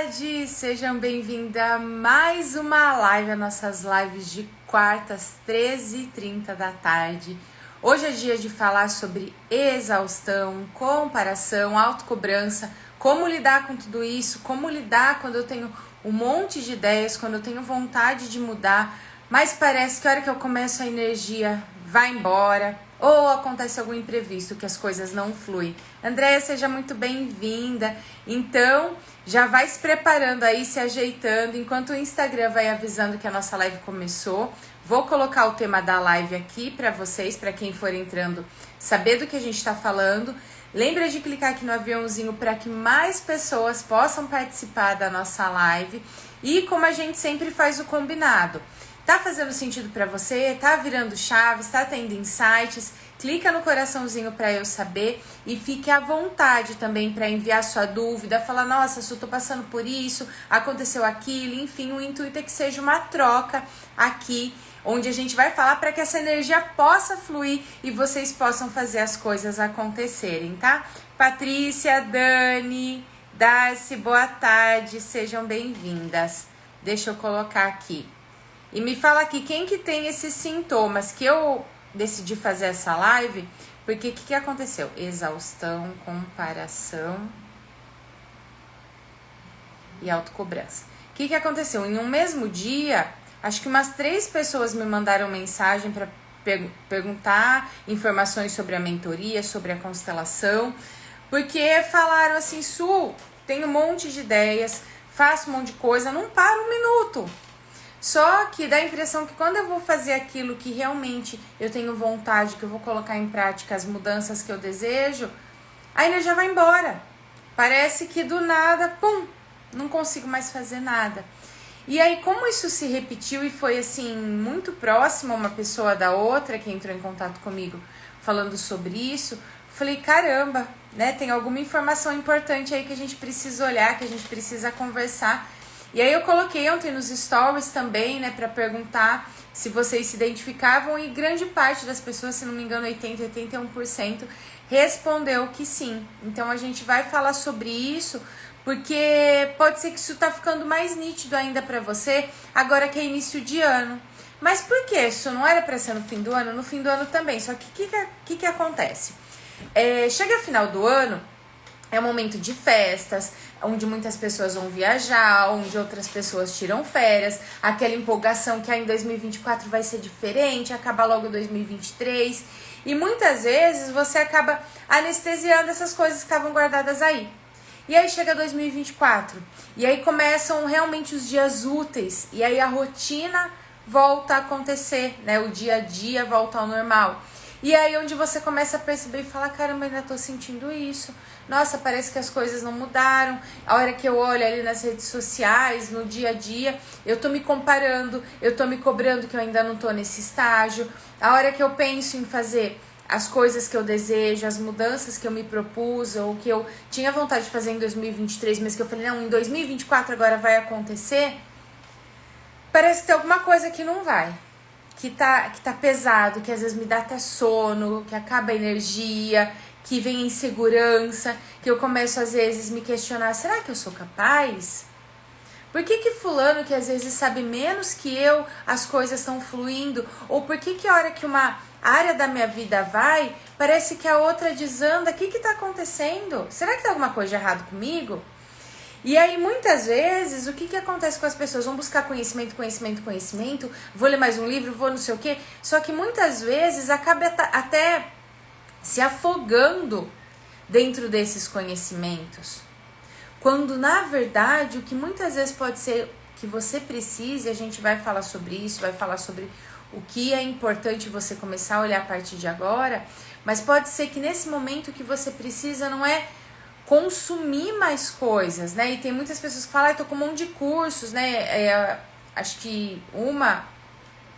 tarde! Sejam bem-vindos a mais uma live, as nossas lives de quartas, 13h30 da tarde. Hoje é dia de falar sobre exaustão, comparação, autocobrança, como lidar com tudo isso, como lidar quando eu tenho um monte de ideias, quando eu tenho vontade de mudar, mas parece que a hora que eu começo a energia vai embora, ou acontece algum imprevisto, que as coisas não fluem. Andréia, seja muito bem-vinda. Então, já vai se preparando aí, se ajeitando, enquanto o Instagram vai avisando que a nossa live começou. Vou colocar o tema da live aqui para vocês, para quem for entrando, saber do que a gente está falando. Lembra de clicar aqui no aviãozinho para que mais pessoas possam participar da nossa live. E como a gente sempre faz o combinado, tá fazendo sentido para você? Tá virando chaves? Tá tendo insights? Clica no coraçãozinho para eu saber e fique à vontade também para enviar sua dúvida, falar, nossa, se eu tô passando por isso, aconteceu aquilo, enfim, o intuito é que seja uma troca aqui, onde a gente vai falar para que essa energia possa fluir e vocês possam fazer as coisas acontecerem, tá? Patrícia, Dani, Darcy, boa tarde, sejam bem-vindas. Deixa eu colocar aqui. E me fala aqui, quem que tem esses sintomas que eu decidi fazer essa live, porque o que aconteceu? Exaustão, comparação e autocobrança. O que aconteceu? Em um mesmo dia, acho que umas 3 pessoas me mandaram mensagem para perguntar informações sobre a mentoria, sobre a constelação, porque falaram assim, Su, tenho um monte de ideias, faço um monte de coisa, não paro um minuto. Só que dá a impressão que quando eu vou fazer aquilo que realmente eu tenho vontade, que eu vou colocar em prática as mudanças que eu desejo, a energia vai embora. Parece que do nada, pum, não consigo mais fazer nada. E aí, como isso se repetiu e foi assim, muito próximo uma pessoa da outra que entrou em contato comigo falando sobre isso, falei, caramba, né? Tem alguma informação importante aí que a gente precisa olhar, que a gente precisa conversar. E aí eu coloquei ontem nos stories também, né, para perguntar se vocês se identificavam e grande parte das pessoas, se não me engano 81%, respondeu que sim. Então a gente vai falar sobre isso, porque pode ser que isso tá ficando mais nítido ainda para você, agora que é início de ano. Mas por que isso não era para ser no fim do ano? No fim do ano também, só que o que acontece? Chega final do ano, é um momento de festas, onde muitas pessoas vão viajar, onde outras pessoas tiram férias, aquela empolgação que em 2024 vai ser diferente, acaba logo 2023, e muitas vezes você acaba anestesiando essas coisas que estavam guardadas aí. E aí chega 2024, e aí começam realmente os dias úteis, e aí a rotina volta a acontecer, né? O dia a dia volta ao normal. E aí onde você começa a perceber e falar, caramba, ainda tô sentindo isso. Nossa, parece que as coisas não mudaram. A hora que eu olho ali nas redes sociais, no dia a dia, eu tô me comparando, eu tô me cobrando que eu ainda não tô nesse estágio. A hora que eu penso em fazer as coisas que eu desejo, as mudanças que eu me propus, ou que eu tinha vontade de fazer em 2023, mas que eu falei, não, em 2024 agora vai acontecer, parece que tem alguma coisa que não vai. Que tá pesado, que às vezes me dá até sono, que acaba a energia, que vem insegurança, que eu começo às vezes me questionar, será que eu sou capaz? Por que fulano que às vezes sabe menos que eu, as coisas estão fluindo? Ou por que a hora que uma área da minha vida vai, parece que a outra desanda? O que tá acontecendo? Será que tem alguma coisa de errado comigo? E aí, muitas vezes, o que acontece com as pessoas? Vão buscar conhecimento, vou ler mais um livro, vou não sei o quê. Só que muitas vezes acaba até se afogando dentro desses conhecimentos. Quando, na verdade, o que muitas vezes pode ser que você precise, a gente vai falar sobre isso, vai falar sobre o que é importante você começar a olhar a partir de agora, mas pode ser que nesse momento o que você precisa não é consumir mais coisas, né? E tem muitas pessoas que falam, tô com um monte de cursos, né? Acho que uma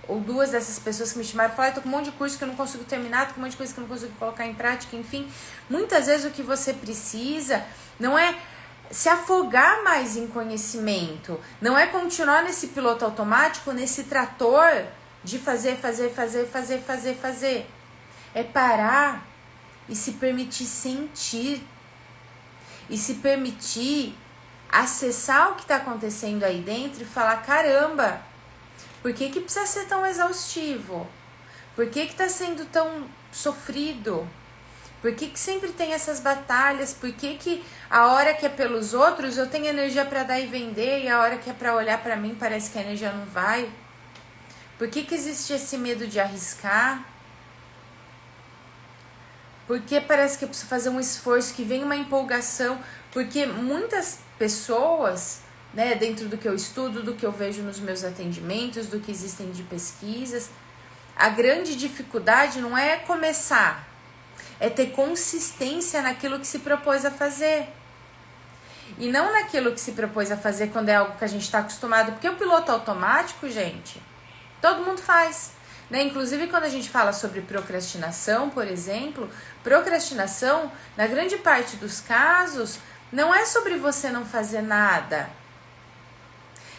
ou duas dessas pessoas que me chamaram falaram, tô com um monte de curso que eu não consigo terminar, tô com um monte de coisa que eu não consigo colocar em prática, enfim. Muitas vezes o que você precisa não é se afogar mais em conhecimento, não é continuar nesse piloto automático, nesse trator de fazer. É parar e se permitir sentir. E se permitir acessar o que está acontecendo aí dentro e falar, caramba, por que precisa ser tão exaustivo? Por que está sendo tão sofrido? Por que sempre tem essas batalhas? Por que a hora que é pelos outros eu tenho energia para dar e vender e a hora que é para olhar para mim parece que a energia não vai? Por que existe esse medo de arriscar? Porque parece que eu preciso fazer um esforço, que vem uma empolgação, porque muitas pessoas, né, dentro do que eu estudo, do que eu vejo nos meus atendimentos, do que existem de pesquisas, a grande dificuldade não é começar, é ter consistência naquilo que se propôs a fazer. E não naquilo que se propôs a fazer quando é algo que a gente está acostumado, porque o piloto automático, gente, todo mundo faz. Né? Inclusive, quando a gente fala sobre procrastinação, por exemplo, procrastinação, na grande parte dos casos, não é sobre você não fazer nada.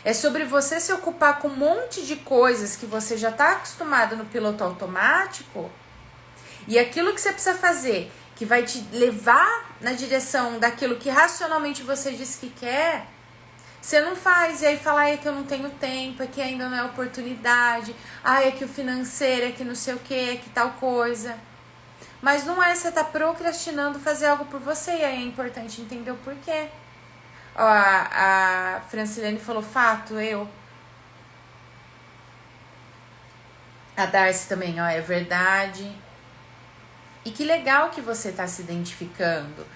É sobre você se ocupar com um monte de coisas que você já está acostumado no piloto automático e aquilo que você precisa fazer, que vai te levar na direção daquilo que racionalmente você diz que quer, você não faz, e aí fala, é que eu não tenho tempo, é que ainda não é oportunidade, é que o financeiro, é que não sei o que, é que tal coisa. Mas não é, você tá procrastinando fazer algo por você, e aí é importante entender o porquê. Ó, a Francilene falou, fato, eu. A Darcy também, ó, é verdade. E que legal que você tá se identificando.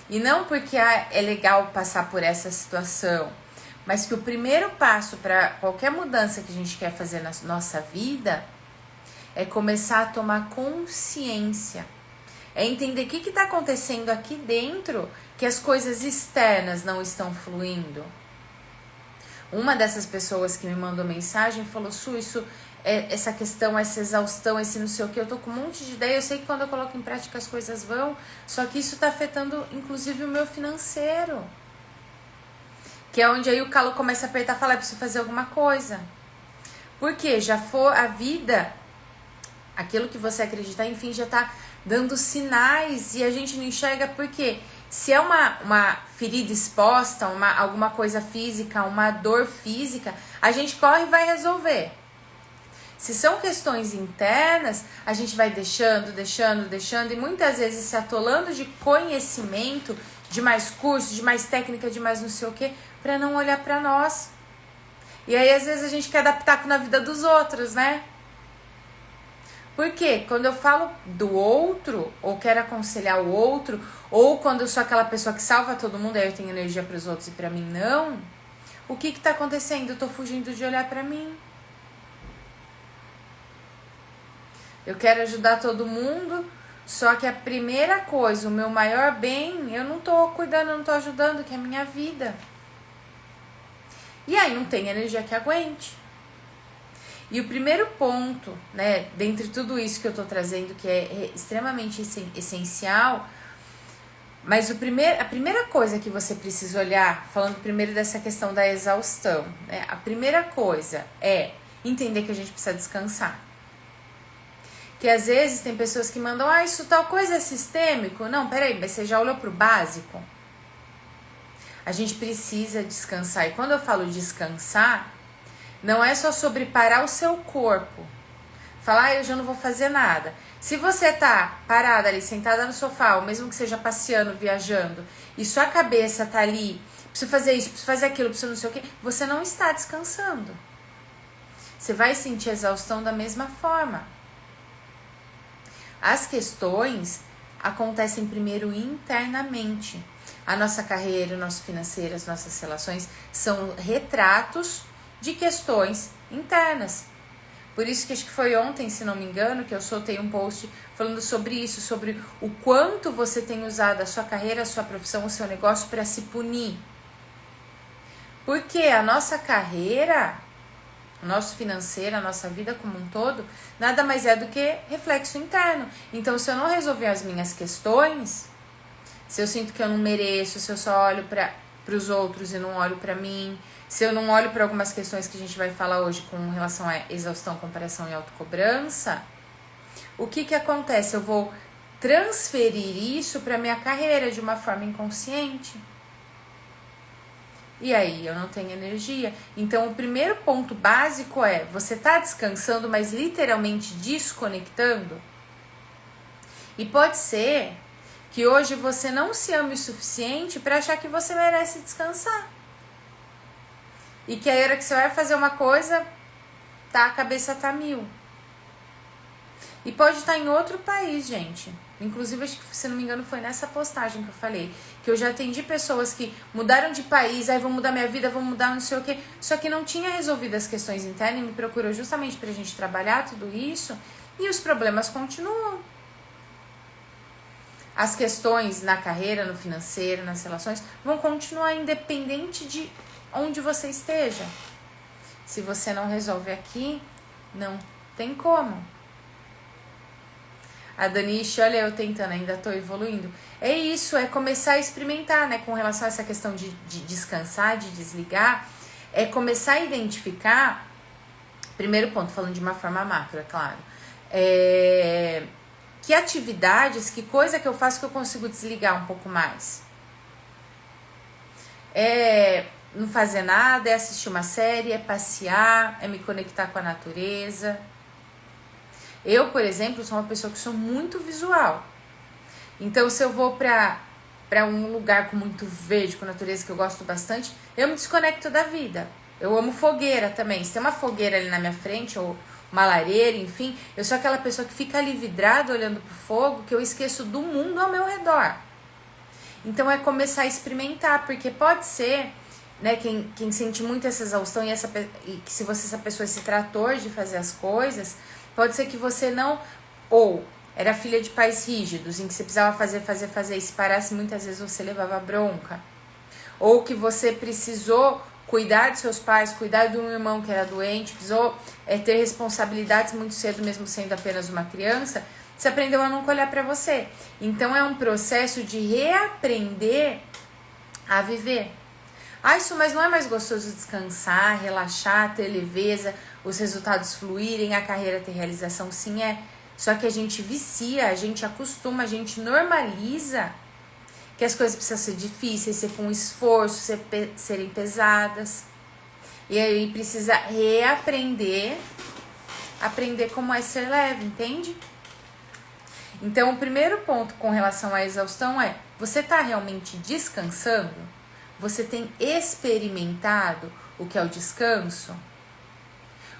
E não porque é legal passar por essa situação, mas que o primeiro passo para qualquer mudança que a gente quer fazer na nossa vida é começar a tomar consciência. É entender o que está acontecendo aqui dentro, que as coisas externas não estão fluindo. Uma dessas pessoas que me mandou mensagem falou, Su, isso essa questão, essa exaustão, esse não sei o que, eu tô com um monte de ideia, eu sei que quando eu coloco em prática as coisas vão, só que isso tá afetando inclusive o meu financeiro. Que é onde aí o calo começa a apertar e fala, preciso fazer alguma coisa. Porque já for a vida, aquilo que você acreditar, enfim, já tá dando sinais e a gente não enxerga porque se é uma ferida exposta, alguma coisa física, uma dor física, a gente corre e vai resolver. Se são questões internas, a gente vai deixando e muitas vezes se atolando de conhecimento, de mais curso, de mais técnica, de mais não sei o que, para não olhar para nós. E aí às vezes a gente quer adaptar na vida dos outros, né? Porque quando eu falo do outro, ou quero aconselhar o outro, ou quando eu sou aquela pessoa que salva todo mundo, aí eu tenho energia para os outros e para mim não, o que tá acontecendo? Eu tô fugindo de olhar para mim. Eu quero ajudar todo mundo, só que a primeira coisa, o meu maior bem, eu não tô cuidando, eu não tô ajudando, que é a minha vida. E aí não tem energia que aguente. E o primeiro ponto, né, dentre tudo isso que eu tô trazendo, que é extremamente essencial, mas a primeira coisa que você precisa olhar, falando primeiro dessa questão da exaustão, né, a primeira coisa é entender que a gente precisa descansar. Que às vezes tem pessoas que mandam, isso tal coisa é sistêmico. Não, peraí, mas você já olhou pro básico? A gente precisa descansar. E quando eu falo descansar, não é só sobre parar o seu corpo. Falar, eu já não vou fazer nada. Se você tá parada ali, sentada no sofá, ou mesmo que seja passeando, viajando, e sua cabeça tá ali, preciso fazer isso, preciso fazer aquilo, preciso não sei o quê, você não está descansando. Você vai sentir exaustão da mesma forma. As questões acontecem primeiro internamente. A nossa carreira, o nosso financeiro, as nossas relações são retratos de questões internas. Por isso que acho que foi ontem, se não me engano, que eu soltei um post falando sobre isso, sobre o quanto você tem usado a sua carreira, a sua profissão, o seu negócio para se punir. Porque a nossa carreira, o nosso financeiro, a nossa vida como um todo, nada mais é do que reflexo interno. Então, se eu não resolver as minhas questões, se eu sinto que eu não mereço, se eu só olho para os outros e não olho para mim, se eu não olho para algumas questões que a gente vai falar hoje com relação a exaustão, comparação e autocobrança, o que acontece? Eu vou transferir isso para minha carreira de uma forma inconsciente. E aí eu não tenho energia. Então o primeiro ponto básico é: você tá descansando, mas literalmente desconectando? E pode ser que hoje você não se ame o suficiente para achar que você merece descansar. E que a hora que você vai fazer uma coisa, a cabeça tá mil. E pode estar em outro país, gente. Inclusive, acho que, se não me engano, foi nessa postagem que eu falei. Que eu já atendi pessoas que mudaram de país, aí vão mudar minha vida, vão mudar não sei o quê. Só que não tinha resolvido as questões internas e me procurou justamente pra gente trabalhar tudo isso. E os problemas continuam. As questões na carreira, no financeiro, nas relações, vão continuar independente de onde você esteja. Se você não resolve aqui, não tem como. A Daniche, olha eu tentando, ainda tô evoluindo. É isso, é começar a experimentar, né? Com relação a essa questão de descansar, de desligar. É começar a identificar, primeiro ponto, falando de uma forma macro, é claro. Que atividades, que coisa que eu faço que eu consigo desligar um pouco mais. É não fazer nada, é assistir uma série, é passear, é me conectar com a natureza. Eu, por exemplo, sou uma pessoa que sou muito visual. Então, se eu vou pra um lugar com muito verde, com natureza que eu gosto bastante, eu me desconecto da vida. Eu amo fogueira também. Se tem uma fogueira ali na minha frente, ou uma lareira, enfim, eu sou aquela pessoa que fica ali vidrada olhando pro fogo, que eu esqueço do mundo ao meu redor. Então, é começar a experimentar, porque pode ser, né, quem sente muito essa exaustão e que se você, essa pessoa, esse trator de fazer as coisas, pode ser que você não, ou era filha de pais rígidos, em que você precisava fazer, e se parasse muitas vezes você levava bronca. Ou que você precisou cuidar de seus pais, cuidar de um irmão que era doente, precisou ter responsabilidades muito cedo, mesmo sendo apenas uma criança, você aprendeu a nunca olhar para você. Então é um processo de reaprender a viver. Isso, mas não é mais gostoso descansar, relaxar, ter leveza, os resultados fluírem, a carreira ter realização? Sim, é. Só que a gente vicia, a gente acostuma, a gente normaliza que as coisas precisam ser difíceis, ser com esforço, serem pesadas. E aí precisa reaprender, aprender como é ser leve, entende? Então, o primeiro ponto com relação à exaustão é: você está realmente descansando? Você tem experimentado o que é o descanso?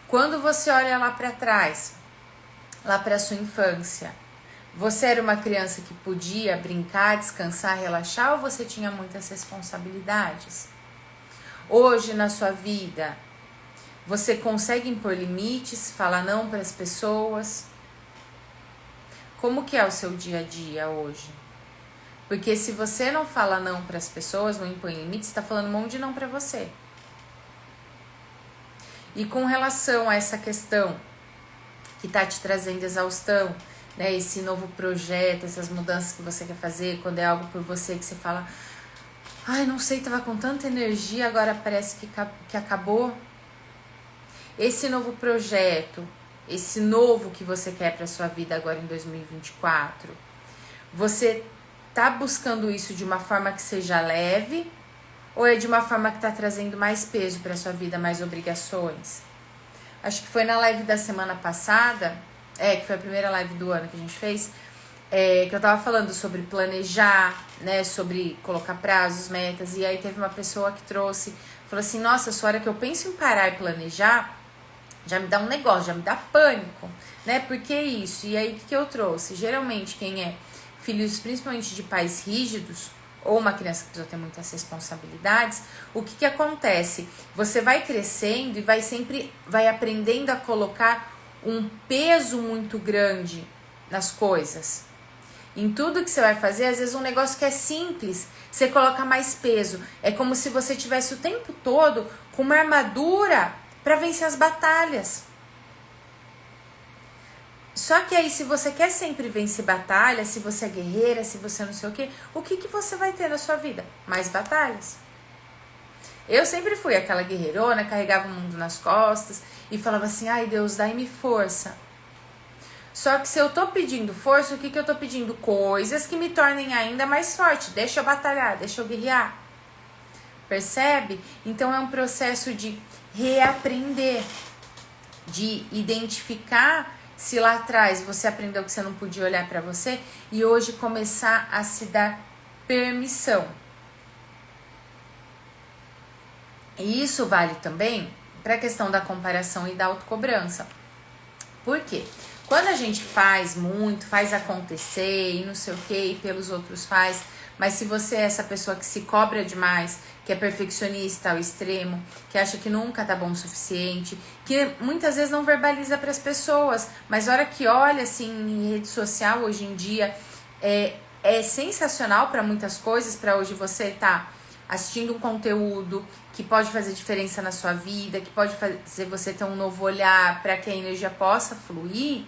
Quando você olha lá para trás, lá para sua infância, você era uma criança que podia brincar, descansar, relaxar, ou você tinha muitas responsabilidades? Hoje na sua vida, você consegue impor limites, falar não para as pessoas? Como que é o seu dia a dia hoje? Porque se você não fala não para as pessoas, não impõe limites, você está falando um monte de não para você. E com relação a essa questão que está te trazendo exaustão, né, esse novo projeto, essas mudanças que você quer fazer, quando é algo por você que você fala: não sei, tava com tanta energia, agora parece que acabou. Esse novo projeto, esse novo que você quer para sua vida agora em 2024, você tá buscando isso de uma forma que seja leve, ou é de uma forma que tá trazendo mais peso para sua vida, mais obrigações? Acho que foi na live da semana passada, que foi a primeira live do ano que a gente fez, que eu tava falando sobre planejar, né, sobre colocar prazos, metas, e aí teve uma pessoa que trouxe, falou assim: nossa, sua hora que eu penso em parar e planejar, já me dá um negócio, já me dá pânico, né, por que isso? E aí o que eu trouxe? Geralmente quem é filhos principalmente de pais rígidos, ou uma criança que precisa ter muitas responsabilidades, o que acontece? Você vai crescendo e vai aprendendo a colocar um peso muito grande nas coisas. Em tudo que você vai fazer, às vezes um negócio que é simples, você coloca mais peso. É como se você tivesse o tempo todo com uma armadura para vencer as batalhas. Só que aí, se você quer sempre vencer batalhas, se você é guerreira, se você não sei o que você vai ter na sua vida? Mais batalhas. Eu sempre fui aquela guerreirona, carregava o mundo nas costas e falava assim: ai Deus, dai-me força. Só que se eu tô pedindo força, o que eu tô pedindo? Coisas que me tornem ainda mais forte. Deixa eu batalhar, deixa eu guerrear. Percebe? Então é um processo de reaprender, de identificar se lá atrás você aprendeu que você não podia olhar para você e hoje começar a se dar permissão. E isso vale também para a questão da comparação e da autocobrança. Por quê? Quando a gente faz muito, faz acontecer e não sei o que, e pelos outros faz, mas se você é essa pessoa que se cobra demais, que é perfeccionista ao extremo, que acha que nunca tá bom o suficiente, que muitas vezes não verbaliza para as pessoas, mas a hora que olha assim em rede social hoje em dia é sensacional para muitas coisas, para hoje você tá assistindo um conteúdo que pode fazer diferença na sua vida, que pode fazer você ter um novo olhar para que a energia possa fluir.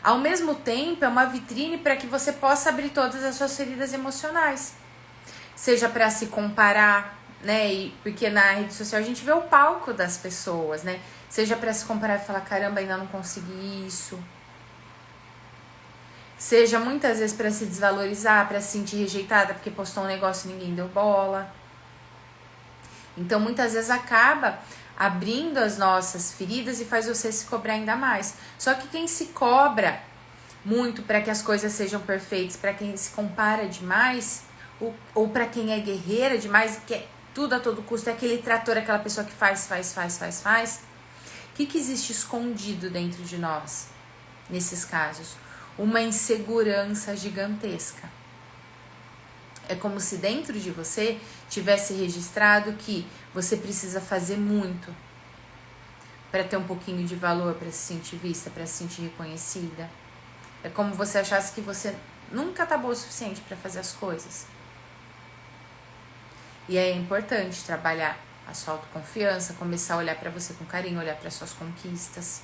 Ao mesmo tempo, é uma vitrine para que você possa abrir todas as suas feridas emocionais. Seja para se comparar, né? Porque na rede social a gente vê o palco das pessoas, né? Seja para se comparar e falar, caramba, ainda não consegui isso. Seja muitas vezes para se desvalorizar, para se sentir rejeitada porque postou um negócio e ninguém deu bola. Então, muitas vezes acaba abrindo as nossas feridas e faz você se cobrar ainda mais. Só que quem se cobra muito para que as coisas sejam perfeitas, para quem se compara demais, ou para quem é guerreira demais, que é tudo a todo custo, é aquele trator, aquela pessoa que faz. O que existe escondido dentro de nós, nesses casos? Uma insegurança gigantesca. É como se dentro de você tivesse registrado que você precisa fazer muito para ter um pouquinho de valor, para se sentir vista, para se sentir reconhecida. É como você achasse que você nunca tá boa o suficiente para fazer as coisas. E é importante trabalhar a sua autoconfiança, começar a olhar para você com carinho, olhar para suas conquistas.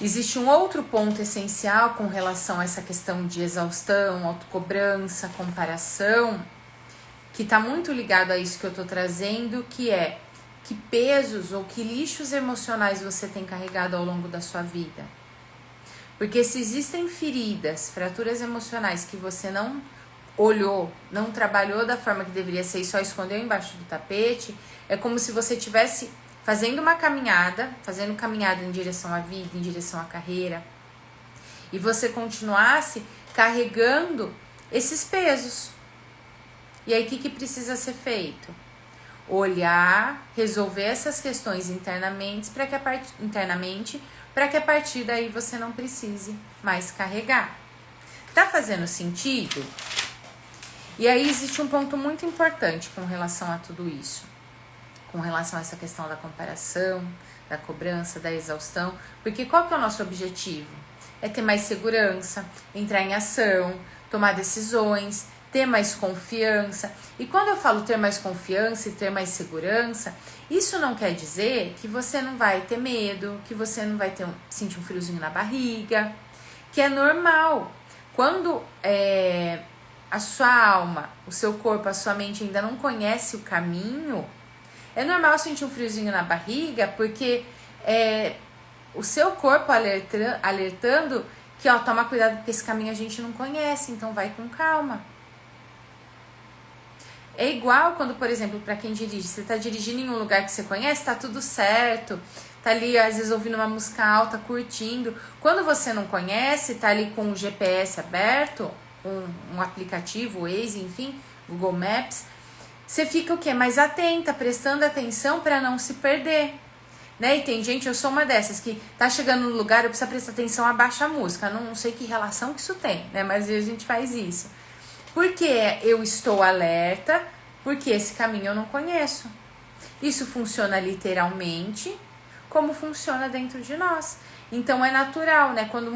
Existe um outro ponto essencial com relação a essa questão de exaustão, autocobrança, comparação, que está muito ligado a isso que eu estou trazendo, que é que pesos ou que lixos emocionais você tem carregado ao longo da sua vida. Porque se existem feridas, fraturas emocionais que você não olhou, não trabalhou da forma que deveria ser e só escondeu embaixo do tapete, é como se você tivesse fazendo caminhada em direção à vida, em direção à carreira, e você continuasse carregando esses pesos. E aí, o que precisa ser feito? Olhar, resolver essas questões internamente para que a partir daí você não precise mais carregar. Tá fazendo sentido? E aí existe um ponto muito importante com relação a tudo isso. Com relação a essa questão da comparação, da cobrança, da exaustão. Porque qual que é o nosso objetivo? É ter mais segurança, entrar em ação, tomar decisões, ter mais confiança. E quando eu falo ter mais confiança e ter mais segurança, isso não quer dizer que você não vai ter medo, que você não vai sentir um friozinho na barriga, que é normal. Quando a sua alma, o seu corpo, a sua mente ainda não conhece o caminho, é normal sentir um friozinho na barriga, porque o seu corpo alertando que, toma cuidado porque esse caminho a gente não conhece, então vai com calma. É igual quando, por exemplo, para quem dirige, você tá dirigindo em um lugar que você conhece, tá tudo certo, tá ali às vezes ouvindo uma música alta, curtindo. Quando você não conhece, tá ali com o GPS aberto, um aplicativo, Waze, enfim, Google Maps, você fica o quê? Mais atenta, prestando atenção para não se perder, né? E tem gente, eu sou uma dessas, que tá chegando no lugar, eu preciso prestar atenção, abaixa a música. Não sei que relação que isso tem, né? Mas a gente faz isso. Porque eu estou alerta, porque esse caminho eu não conheço. Isso funciona literalmente, como funciona dentro de nós. Então é natural, né? Quando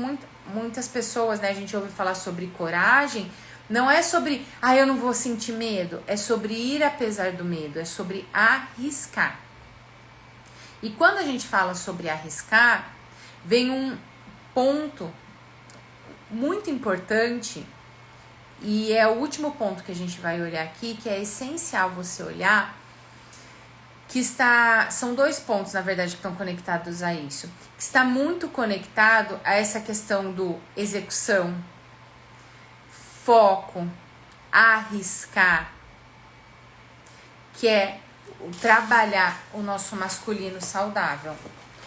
muitas pessoas, né, a gente ouve falar sobre coragem, não é sobre, eu não vou sentir medo, é sobre ir apesar do medo, é sobre arriscar. E quando a gente fala sobre arriscar, vem um ponto muito importante, e é o último ponto que a gente vai olhar aqui, que é essencial você olhar, são dois pontos, na verdade, que estão conectados a isso, que está muito conectado a essa questão do execução, foco, arriscar. que é trabalhar o nosso masculino saudável.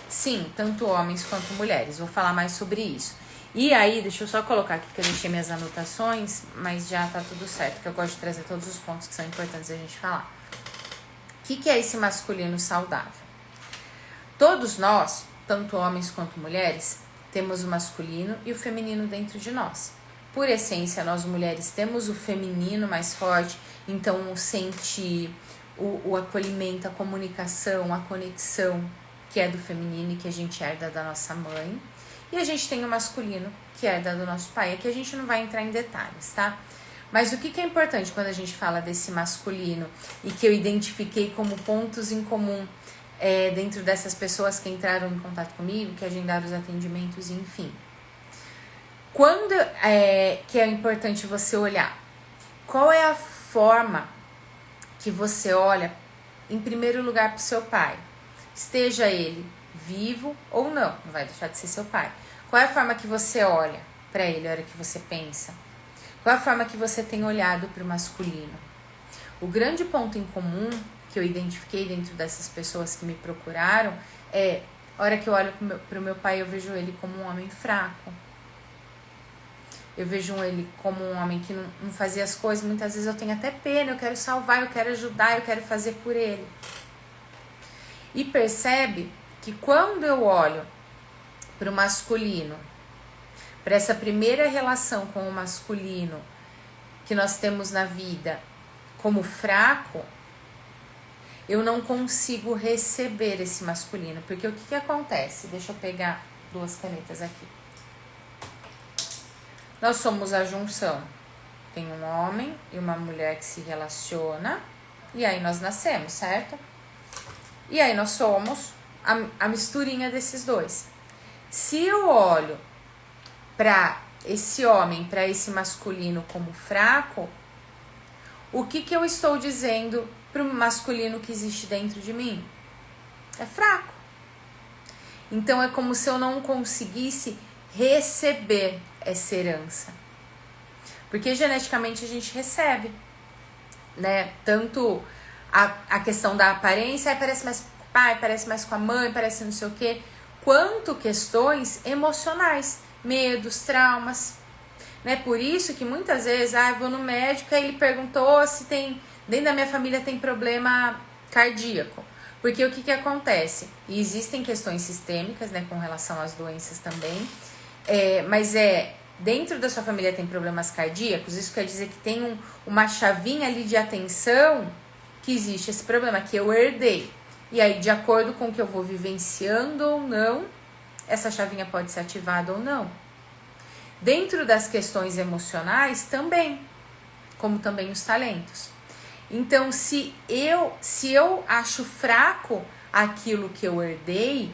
Sim, tanto homens quanto mulheres. Vou falar mais sobre isso. E aí, deixa eu só colocar aqui que eu deixei minhas anotações, mas já tá tudo certo, que eu gosto de trazer todos os pontos que são importantes a gente falar. O que é esse masculino saudável? Todos nós, tanto homens quanto mulheres, temos o masculino e o feminino dentro de nós. Por essência, nós mulheres temos o feminino mais forte, então o sentir, o acolhimento, a comunicação, a conexão, que é do feminino e que a gente herda da nossa mãe. E a gente tem o masculino, que herda do nosso pai. Aqui a gente não vai entrar em detalhes, tá? Mas o que é importante quando a gente fala desse masculino e que eu identifiquei como pontos em comum dentro dessas pessoas que entraram em contato comigo, que agendaram os atendimentos, enfim. Quando que é importante você olhar? Qual é a forma que você olha, em primeiro lugar, para o seu pai? Esteja ele vivo ou não vai deixar de ser seu pai. Qual é a forma que você olha para ele, a hora que você pensa? Qual é a forma que você tem olhado para o masculino? O grande ponto em comum que eu identifiquei dentro dessas pessoas que me procuraram a hora que eu olho para o meu pai, eu vejo ele como um homem fraco. Eu vejo ele como um homem que não fazia as coisas. Muitas vezes eu tenho até pena, eu quero salvar, eu quero ajudar, eu quero fazer por ele. E percebe que quando eu olho para o masculino, para essa primeira relação com o masculino que nós temos na vida como fraco, eu não consigo receber esse masculino. Porque o que acontece? Deixa eu pegar 2 canetas aqui. Nós somos a junção. Tem um homem e uma mulher que se relaciona. E aí nós nascemos, certo? E aí nós somos a misturinha desses dois. Se eu olho para esse homem, para esse masculino como fraco, o que eu estou dizendo para o masculino que existe dentro de mim? É fraco. Então é como se eu não conseguisse receber essa herança. Porque geneticamente a gente recebe, né? Tanto a questão da aparência, parece mais com o pai, parece mais com a mãe, parece não sei o quê, quanto questões emocionais, medos, traumas, né? Por isso que muitas vezes, eu vou no médico e ele perguntou se tem, dentro da minha família tem problema cardíaco. Porque o que acontece? E existem questões sistêmicas, né, com relação às doenças também, mas dentro da sua família tem problemas cardíacos, isso quer dizer que tem uma chavinha ali de atenção que existe esse problema, que eu herdei. E aí, de acordo com o que eu vou vivenciando ou não, essa chavinha pode ser ativada ou não. Dentro das questões emocionais também, como também os talentos. Então, se eu acho fraco aquilo que eu herdei,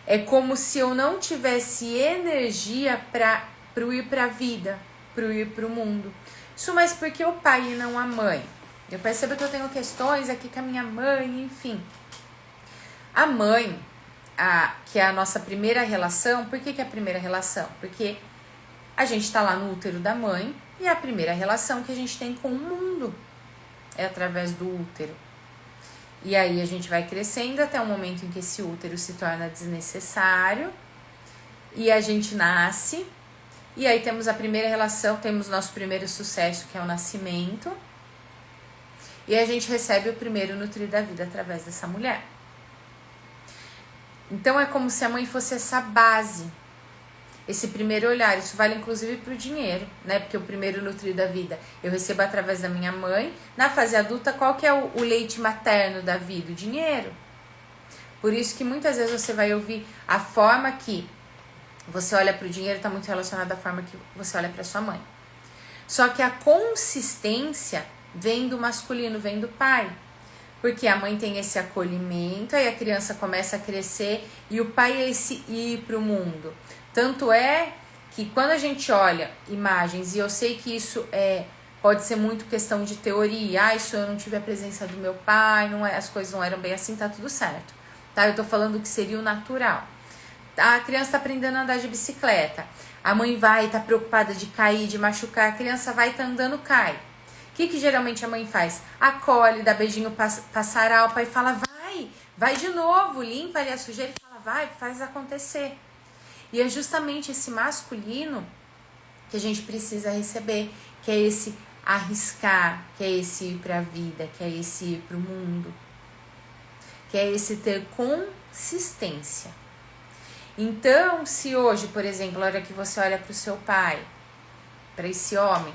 é como se eu não tivesse energia para ir para a vida, para ir para o mundo. Isso mais porque o pai e não a mãe. Eu percebo que eu tenho questões aqui com a minha mãe, enfim. A mãe, que é a nossa primeira relação, por que é a primeira relação? Porque a gente está lá no útero da mãe e é a primeira relação que a gente tem com o mundo é através do útero. E aí a gente vai crescendo até o momento em que esse útero se torna desnecessário e a gente nasce. E aí temos a primeira relação, temos nosso primeiro sucesso, que é o nascimento. E a gente recebe o primeiro nutrir da vida através dessa mulher. Então é como se a mãe fosse essa base, esse primeiro olhar. Isso vale inclusive para o dinheiro, né? Porque o primeiro nutrir da vida eu recebo através da minha mãe. Na fase adulta, qual que é o leite materno da vida? O dinheiro. Por isso que muitas vezes você vai ouvir a forma que você olha para o dinheiro está muito relacionada à forma que você olha para sua mãe. Só que a consistência vem do masculino, vem do pai. Porque a mãe tem esse acolhimento, aí a criança começa a crescer e o pai é esse ir para o mundo. Tanto é que quando a gente olha imagens, e eu sei que isso pode ser muito questão de teoria, isso eu não tive a presença do meu pai, as coisas não eram bem assim, tá tudo certo. Tá? Eu tô falando que seria o natural. A criança tá aprendendo a andar de bicicleta, a mãe vai, tá preocupada de cair, de machucar, a criança vai, tá andando, cai. O que geralmente a mãe faz? Acolhe, dá beijinho passaral, o pai fala, vai de novo, limpa ali a sujeira e fala, vai, faz acontecer. E é justamente esse masculino que a gente precisa receber, que é esse arriscar, que é esse ir para a vida, que é esse ir para o mundo, que é esse ter consistência. Então, se hoje, por exemplo, a hora que você olha para o seu pai, para esse homem,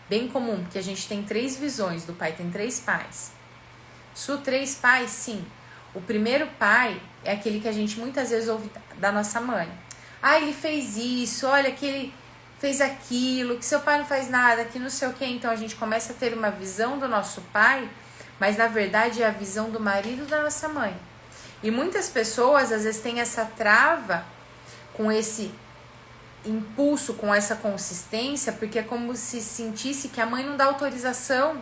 bem comum, porque a gente tem 3 visões do pai, tem 3 pais. Se 3 pais, sim. O primeiro pai é aquele que a gente muitas vezes ouve da nossa mãe. Ele fez isso, olha que ele fez aquilo, que seu pai não faz nada, que não sei o que. Então a gente começa a ter uma visão do nosso pai, mas na verdade é a visão do marido da nossa mãe. E muitas pessoas às vezes têm essa trava com esse impulso, com essa consistência, porque é como se sentisse que a mãe não dá autorização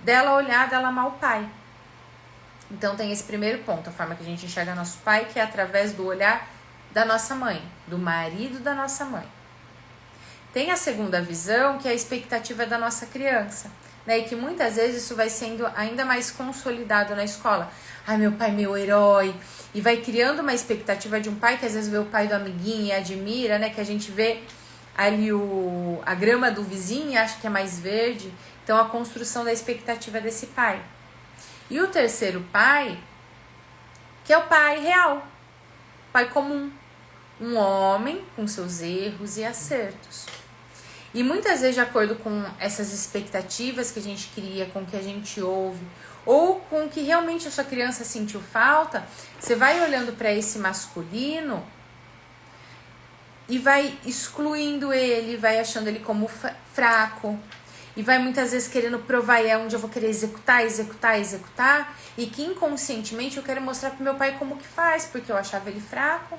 dela olhar, dela amar o pai. Então tem esse primeiro ponto, a forma que a gente enxerga nosso pai, que é através do olhar da nossa mãe, do marido da nossa mãe. Tem a segunda visão, que é a expectativa da nossa criança, né? E que muitas vezes isso vai sendo ainda mais consolidado na escola. Meu pai, meu herói. E vai criando uma expectativa de um pai que às vezes vê o pai do amiguinho e admira, né? Que a gente vê ali a grama do vizinho e acha que é mais verde. Então a construção da expectativa desse pai. E o terceiro pai, que é o pai real, pai comum, um homem com seus erros e acertos. E muitas vezes, de acordo com essas expectativas que a gente cria, com o que a gente ouve, ou com o que realmente a sua criança sentiu falta, você vai olhando para esse masculino e vai excluindo ele, vai achando ele como fraco, e vai muitas vezes querendo provar, é onde eu vou querer executar, e que inconscientemente eu quero mostrar pro meu pai como que faz, porque eu achava ele fraco.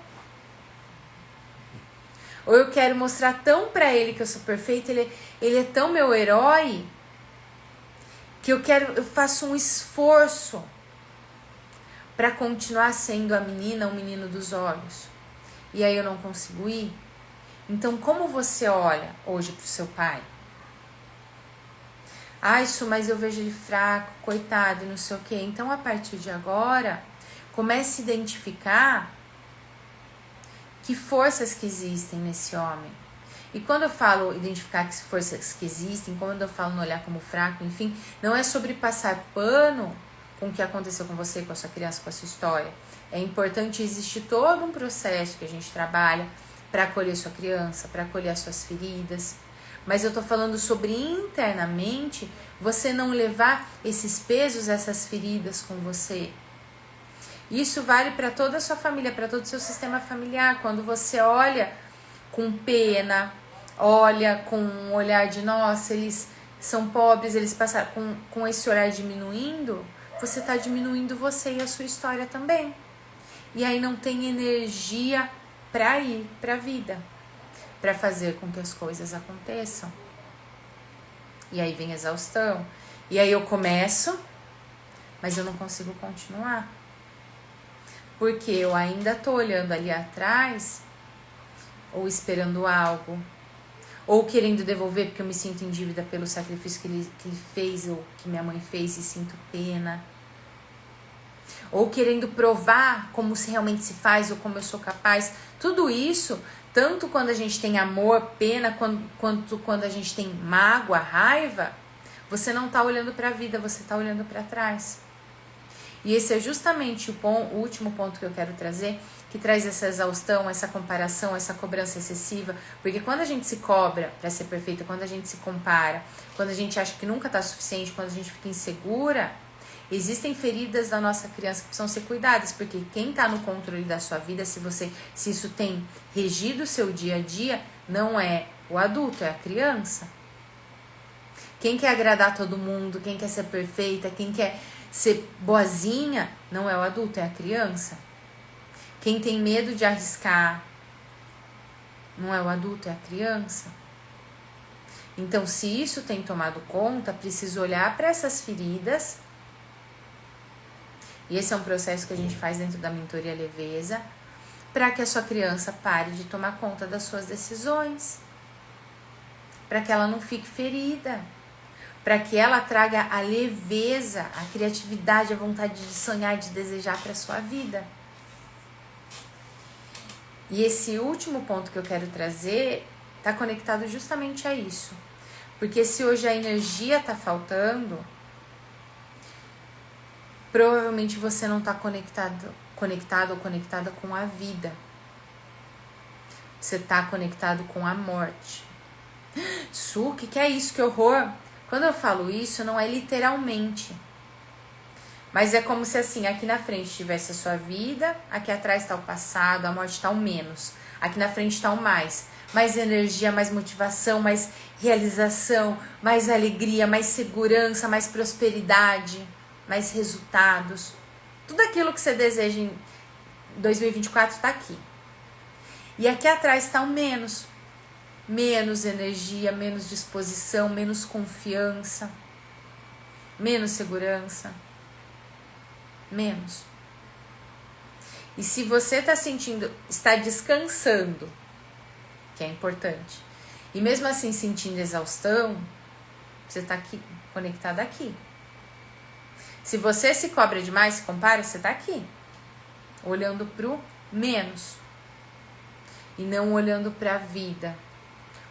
Ou eu quero mostrar tão pra ele que eu sou perfeita, ele é tão meu herói, que eu faço um esforço pra continuar sendo a menina, o menino dos olhos. E aí eu não consigo ir. Então, como você olha hoje pro seu pai? Isso, mas eu vejo ele fraco, coitado, e não sei o quê. Então, a partir de agora, comece a identificar que forças que existem nesse homem. E quando eu falo identificar que forças que existem, quando eu falo no olhar como fraco, enfim, não é sobre passar pano com o que aconteceu com você, com a sua criança, com a sua história. É importante, existe todo um processo que a gente trabalha para acolher sua criança, para acolher as suas feridas. Mas eu tô falando sobre internamente você não levar esses pesos, essas feridas com você. Isso vale para toda a sua família, para todo o seu sistema familiar. Quando você olha com pena, olha com um olhar de nossa, eles são pobres, eles passaram com esse olhar diminuindo, você está diminuindo você e a sua história também. E aí não tem energia para ir para a vida, para fazer com que as coisas aconteçam. E aí vem exaustão. E aí eu começo, mas eu não consigo continuar. Porque eu ainda tô olhando ali atrás, ou esperando algo, ou querendo devolver porque eu me sinto em dívida pelo sacrifício que ele fez, ou que minha mãe fez e sinto pena. Ou querendo provar como se realmente se faz, ou como eu sou capaz. Tudo isso, tanto quando a gente tem amor, pena, quanto quando a gente tem mágoa, raiva, você não tá olhando para a vida, você tá olhando para trás. E esse é justamente o último ponto que eu quero trazer, que traz essa exaustão, essa comparação, essa cobrança excessiva. Porque quando a gente se cobra para ser perfeita, quando a gente se compara, quando a gente acha que nunca tá suficiente, quando a gente fica insegura, existem feridas da nossa criança que precisam ser cuidadas. Porque quem tá no controle da sua vida, se isso tem regido o seu dia a dia, não é o adulto, é a criança. Quem quer agradar todo mundo, quem quer ser perfeita, quem quer ser boazinha, não é o adulto, é a criança. Quem tem medo de arriscar, não é o adulto, é a criança. Então, se isso tem tomado conta, preciso olhar para essas feridas. E esse é um processo que a gente faz dentro da mentoria leveza, para que a sua criança pare de tomar conta das suas decisões, para que ela não fique ferida. para que ela traga a leveza, a criatividade, a vontade de sonhar, de desejar para sua vida. E esse último ponto que eu quero trazer está conectado justamente a isso. Porque se hoje a energia está faltando, provavelmente você não está conectado ou conectada com a vida. Você está conectado com a morte. Su, o que é isso? Que horror! Quando eu falo isso, não é literalmente. Mas é como se assim, aqui na frente tivesse a sua vida, aqui atrás está o passado, a morte está o menos. Aqui na frente está o mais. Mais energia, mais motivação, mais realização, mais alegria, mais segurança, mais prosperidade, mais resultados. Tudo aquilo que você deseja em 2024 está aqui. E aqui atrás está o menos. Menos energia, menos disposição, menos confiança, menos segurança. Menos. E se você está sentindo, está descansando, que é importante, e mesmo assim sentindo exaustão, você está aqui, conectado aqui. Se você se cobra demais, se compara, você está aqui, olhando para o menos, e não olhando para a vida,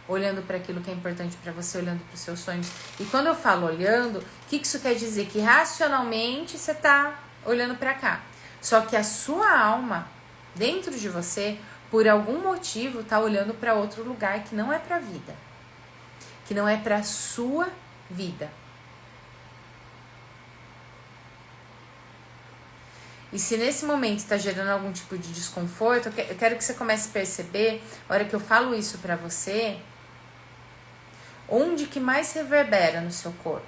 olhando para aquilo que é importante para você, olhando para os seus sonhos. E quando eu falo olhando, o que isso quer dizer? Que racionalmente você está olhando para cá. Só que a sua alma, dentro de você, por algum motivo, está olhando para outro lugar que não é para a vida. Que não é para a sua vida. E se nesse momento está gerando algum tipo de desconforto, eu quero que você comece a perceber, a hora que eu falo isso para você, onde que mais reverbera no seu corpo.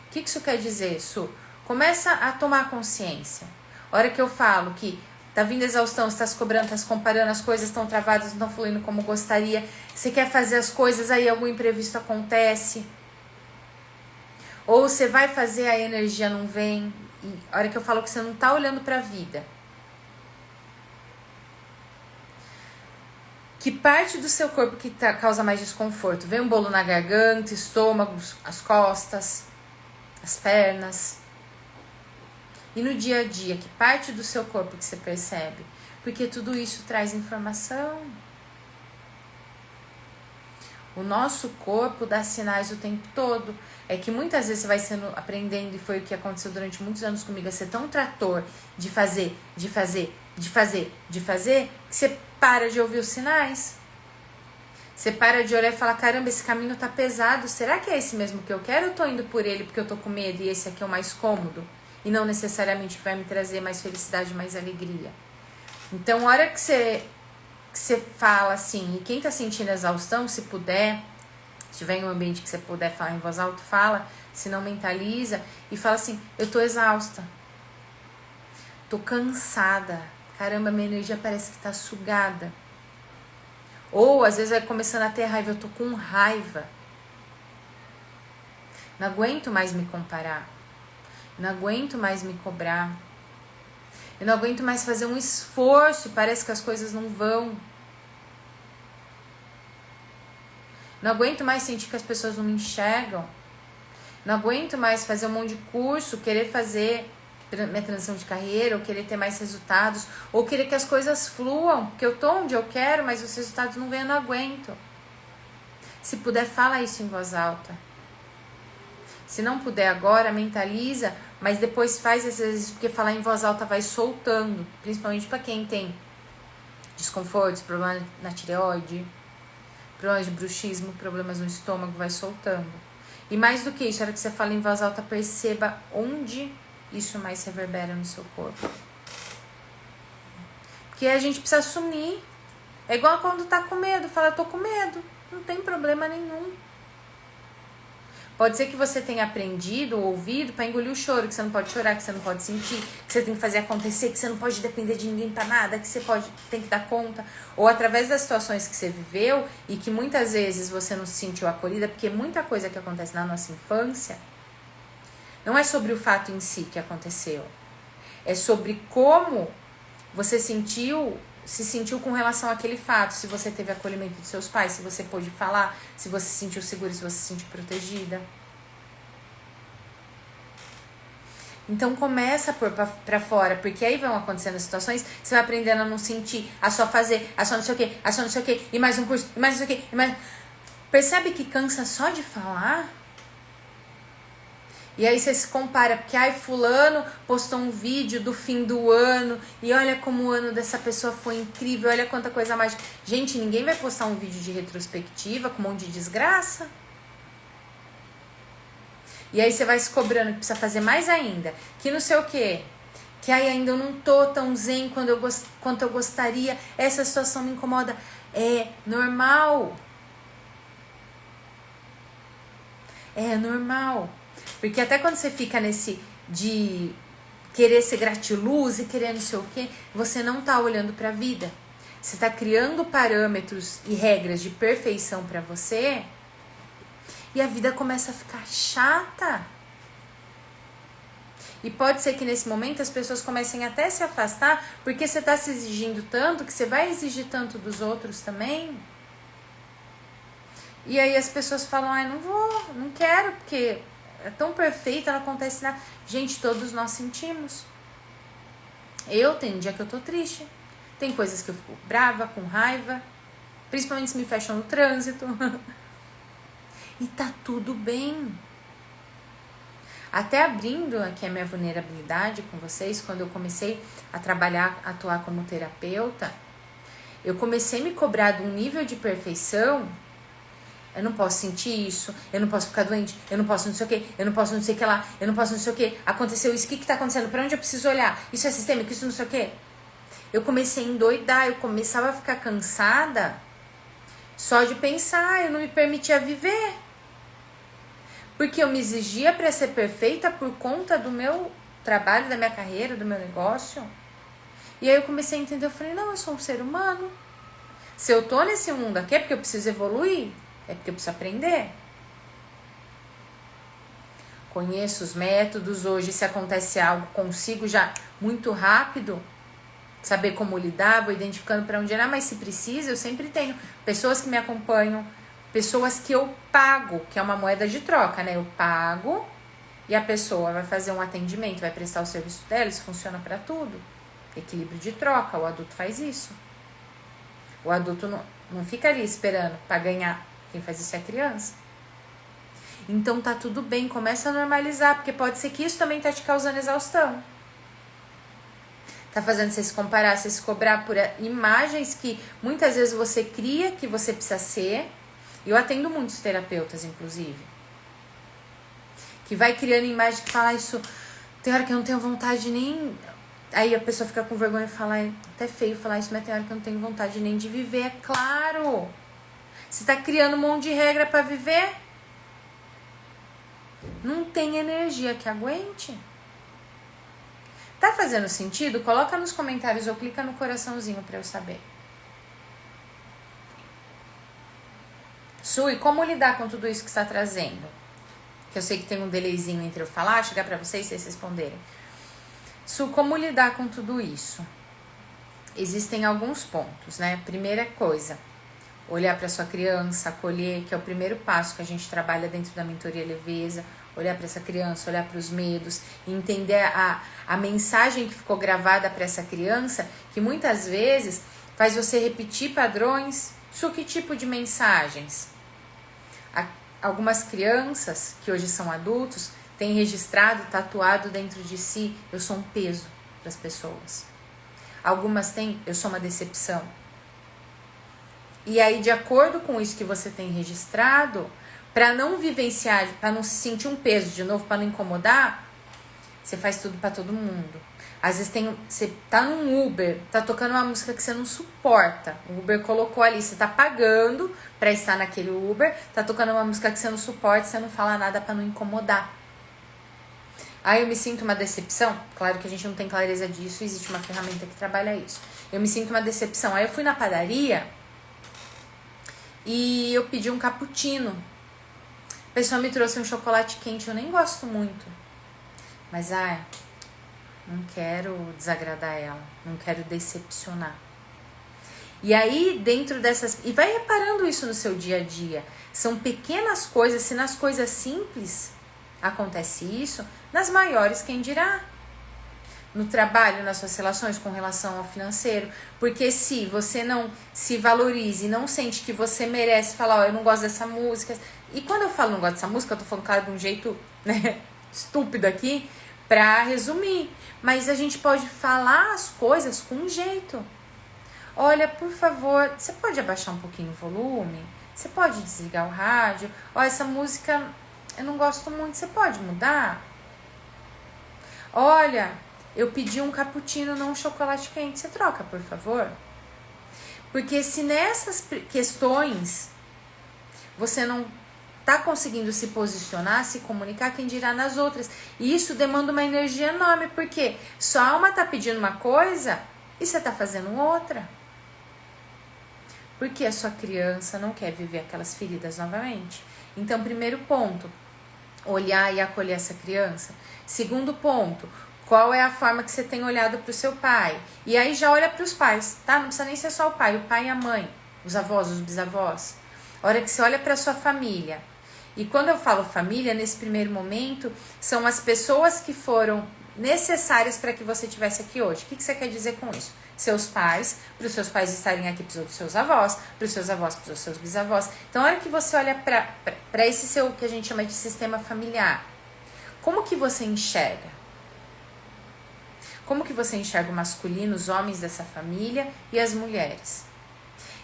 O que isso quer dizer, Su? Começa a tomar consciência. A hora que eu falo que tá vindo exaustão, você tá se cobrando, tá se comparando, as coisas estão travadas, não estão fluindo como gostaria, você quer fazer as coisas, aí algum imprevisto acontece. Ou você vai fazer, a energia não vem. E a hora que eu falo que você não tá olhando pra vida. Que parte do seu corpo que causa mais desconforto? Vem um bolo na garganta, estômago, as costas, as pernas. E no dia a dia, que parte do seu corpo que você percebe? Porque tudo isso traz informação. O nosso corpo dá sinais o tempo todo. É que muitas vezes você vai sendo aprendendo, e foi o que aconteceu durante muitos anos comigo, a ser tão trator de fazer, que você para de ouvir os sinais. Você para de olhar e falar, caramba, esse caminho tá pesado, será que é esse mesmo que eu quero ou eu tô indo por ele porque eu tô com medo e esse aqui é o mais cômodo? E não necessariamente vai me trazer mais felicidade, mais alegria. Então, a hora que você fala assim, e quem tá sentindo exaustão, se puder, se tiver em um ambiente que você puder falar em voz alta, fala, se não mentaliza, e fala assim, eu tô exausta, tô cansada, caramba, minha energia parece que tá sugada. Ou, às vezes, vai começando a ter raiva, eu tô com raiva. Não aguento mais me comparar. Não aguento mais me cobrar. Eu não aguento mais fazer um esforço e parece que as coisas não vão. Não aguento mais sentir que as pessoas não me enxergam. Não aguento mais fazer um monte de curso, querer fazer minha transição de carreira, ou querer ter mais resultados, ou querer que as coisas fluam, porque eu tô onde eu quero, mas os resultados não vêm, eu não aguento. Se puder, fala isso em voz alta. Se não puder agora, mentaliza, mas depois faz esse exercício, porque falar em voz alta vai soltando, principalmente para quem tem desconfortos, problemas na tireoide, problemas de bruxismo, problemas no estômago, vai soltando. E mais do que isso, a hora que você fala em voz alta, perceba onde isso mais reverbera no seu corpo. Porque a gente precisa assumir. É igual quando tá com medo, fala, tô com medo, não tem problema nenhum. Pode ser que você tenha aprendido ou ouvido para engolir o choro, que você não pode chorar, que você não pode sentir, que você tem que fazer acontecer, que você não pode depender de ninguém para nada, que você tem que dar conta. Ou através das situações que você viveu e que muitas vezes você não se sentiu acolhida, porque muita coisa que acontece na nossa infância não é sobre o fato em si que aconteceu. É sobre como você se sentiu com relação àquele fato, se você teve acolhimento dos seus pais, se você pôde falar, se você se sentiu segura, se você se sentiu protegida. Então começa a pôr pra fora, porque aí vão acontecendo situações, você vai aprendendo a não sentir, a só fazer, a só não sei o que, a só não sei o que, e mais um curso, e mais não sei o que, e mais... Percebe que cansa só de falar? E aí você se compara, porque fulano postou um vídeo do fim do ano, e olha como o ano dessa pessoa foi incrível, olha quanta coisa mágica. Gente, ninguém vai postar um vídeo de retrospectiva com um monte de desgraça. E aí você vai se cobrando que precisa fazer mais ainda, que não sei o quê, que aí ainda eu não tô tão zen quanto eu gostaria, essa situação me incomoda. É normal. É normal. Porque até quando você fica nesse de querer ser gratiluz e querer não sei o quê, você não tá olhando pra vida. Você tá criando parâmetros e regras de perfeição pra você e a vida começa a ficar chata. E pode ser que nesse momento as pessoas comecem até a se afastar porque você tá se exigindo tanto que você vai exigir tanto dos outros também. E aí as pessoas falam, não vou, não quero, porque é tão perfeita, não acontece nada. Gente, todos nós sentimos. Tem dia que eu tô triste. Tem coisas que eu fico brava, com raiva. Principalmente se me fecham no trânsito. E tá tudo bem. Até abrindo aqui a minha vulnerabilidade com vocês, quando eu comecei a trabalhar, a atuar como terapeuta, eu comecei a me cobrar de um nível de perfeição. Eu não posso sentir isso, eu não posso ficar doente, eu não posso não sei o que, eu não posso não sei o que lá, eu não posso não sei o que, aconteceu isso, o que tá acontecendo, pra onde eu preciso olhar, isso é sistêmico, isso não sei o que. Eu comecei a endoidar, eu começava a ficar cansada só de pensar, eu não me permitia viver. Porque eu me exigia pra ser perfeita por conta do meu trabalho, da minha carreira, do meu negócio. E aí eu comecei a entender, eu falei, não, eu sou um ser humano. Se eu tô nesse mundo aqui é porque eu preciso evoluir. É porque eu preciso aprender. Conheço os métodos. Hoje, se acontece algo, consigo já muito rápido saber como lidar, vou identificando para onde ir. Mas se precisa, eu sempre tenho pessoas que me acompanham, pessoas que eu pago, que é uma moeda de troca, né? Eu pago e a pessoa vai fazer um atendimento, vai prestar o serviço dela. Isso funciona para tudo. Equilíbrio de troca, o adulto faz isso. O adulto não fica ali esperando para ganhar. Quem faz isso é a criança. Então tá tudo bem, começa a normalizar, porque pode ser que isso também tá te causando exaustão. Tá fazendo você se comparar, você se cobrar por imagens que muitas vezes você cria que você precisa ser. Eu atendo muitos terapeutas, inclusive, que vai criando imagem que fala isso, tem hora que eu não tenho vontade nem... Aí a pessoa fica com vergonha e fala, é até feio falar isso, mas tem hora que eu não tenho vontade nem de viver, é claro. Você tá criando um monte de regra pra viver? Não tem energia que aguente. Tá fazendo sentido? Coloca nos comentários ou clica no coraçãozinho pra eu saber. Su, e como lidar com tudo isso que está trazendo? Que eu sei que tem um delayzinho entre eu falar, chegar pra vocês e vocês responderem. Su, como lidar com tudo isso? Existem alguns pontos, né? Primeira coisa, olhar para sua criança, acolher, que é o primeiro passo que a gente trabalha dentro da mentoria leveza. Olhar para essa criança, olhar para os medos, entender a mensagem que ficou gravada para essa criança, que muitas vezes faz você repetir padrões. Isso, que tipo de mensagens? Algumas crianças, que hoje são adultos, têm registrado, tatuado dentro de si, eu sou um peso para as pessoas. Algumas têm, eu sou uma decepção. E aí, de acordo com isso que você tem registrado, para não vivenciar, para não se sentir um peso de novo, para não incomodar, você faz tudo para todo mundo. Às vezes você tá num Uber, tá tocando uma música que você não suporta. O Uber colocou ali, você tá pagando para estar naquele Uber, tá tocando uma música que você não suporta, você não fala nada para não incomodar. Aí eu me sinto uma decepção. Claro que a gente não tem clareza disso, existe uma ferramenta que trabalha isso. Eu me sinto uma decepção. Aí eu fui na padaria e eu pedi um cappuccino. A pessoa me trouxe um chocolate quente, eu nem gosto muito. Mas, não quero desagradar ela, não quero decepcionar. E aí, dentro dessas... E vai reparando isso no seu dia a dia. São pequenas coisas, se nas coisas simples Acontece isso nas maiores, quem dirá? No trabalho, nas suas relações com relação ao financeiro. Porque se você não se valoriza e não sente que você merece falar, ó, eu não gosto dessa música. E quando eu falo não gosto dessa música, eu tô falando, claro, de um jeito, né, estúpido aqui, pra resumir. Mas a gente pode falar as coisas com um jeito. Olha, por favor, você pode abaixar um pouquinho o volume? Você pode desligar o rádio? Ó, essa música eu não gosto muito, você pode mudar? Olha, eu pedi um cappuccino, não um chocolate quente, você troca, por favor? Porque se nessas questões você não tá conseguindo se posicionar, se comunicar, quem dirá nas outras? E isso demanda uma energia enorme, porque sua alma tá pedindo uma coisa e você tá fazendo outra. Porque a sua criança não quer viver aquelas feridas novamente. Então, primeiro ponto, olhar e acolher essa criança. Segundo ponto, qual é a forma que você tem olhado para o seu pai? E aí já olha para os pais, tá? Não precisa nem ser só o pai e a mãe, os avós, os bisavós. A hora que você olha para a sua família. E quando eu falo família, nesse primeiro momento, são as pessoas que foram necessárias para que você estivesse aqui hoje. O que você quer dizer com isso? Seus pais, para os seus pais estarem aqui, para os seus avós, para os seus avós, para os seus bisavós. Então, a hora que você olha para esse seu, que a gente chama de sistema familiar, como que você enxerga? Como que você enxerga o masculino, os homens dessa família e as mulheres?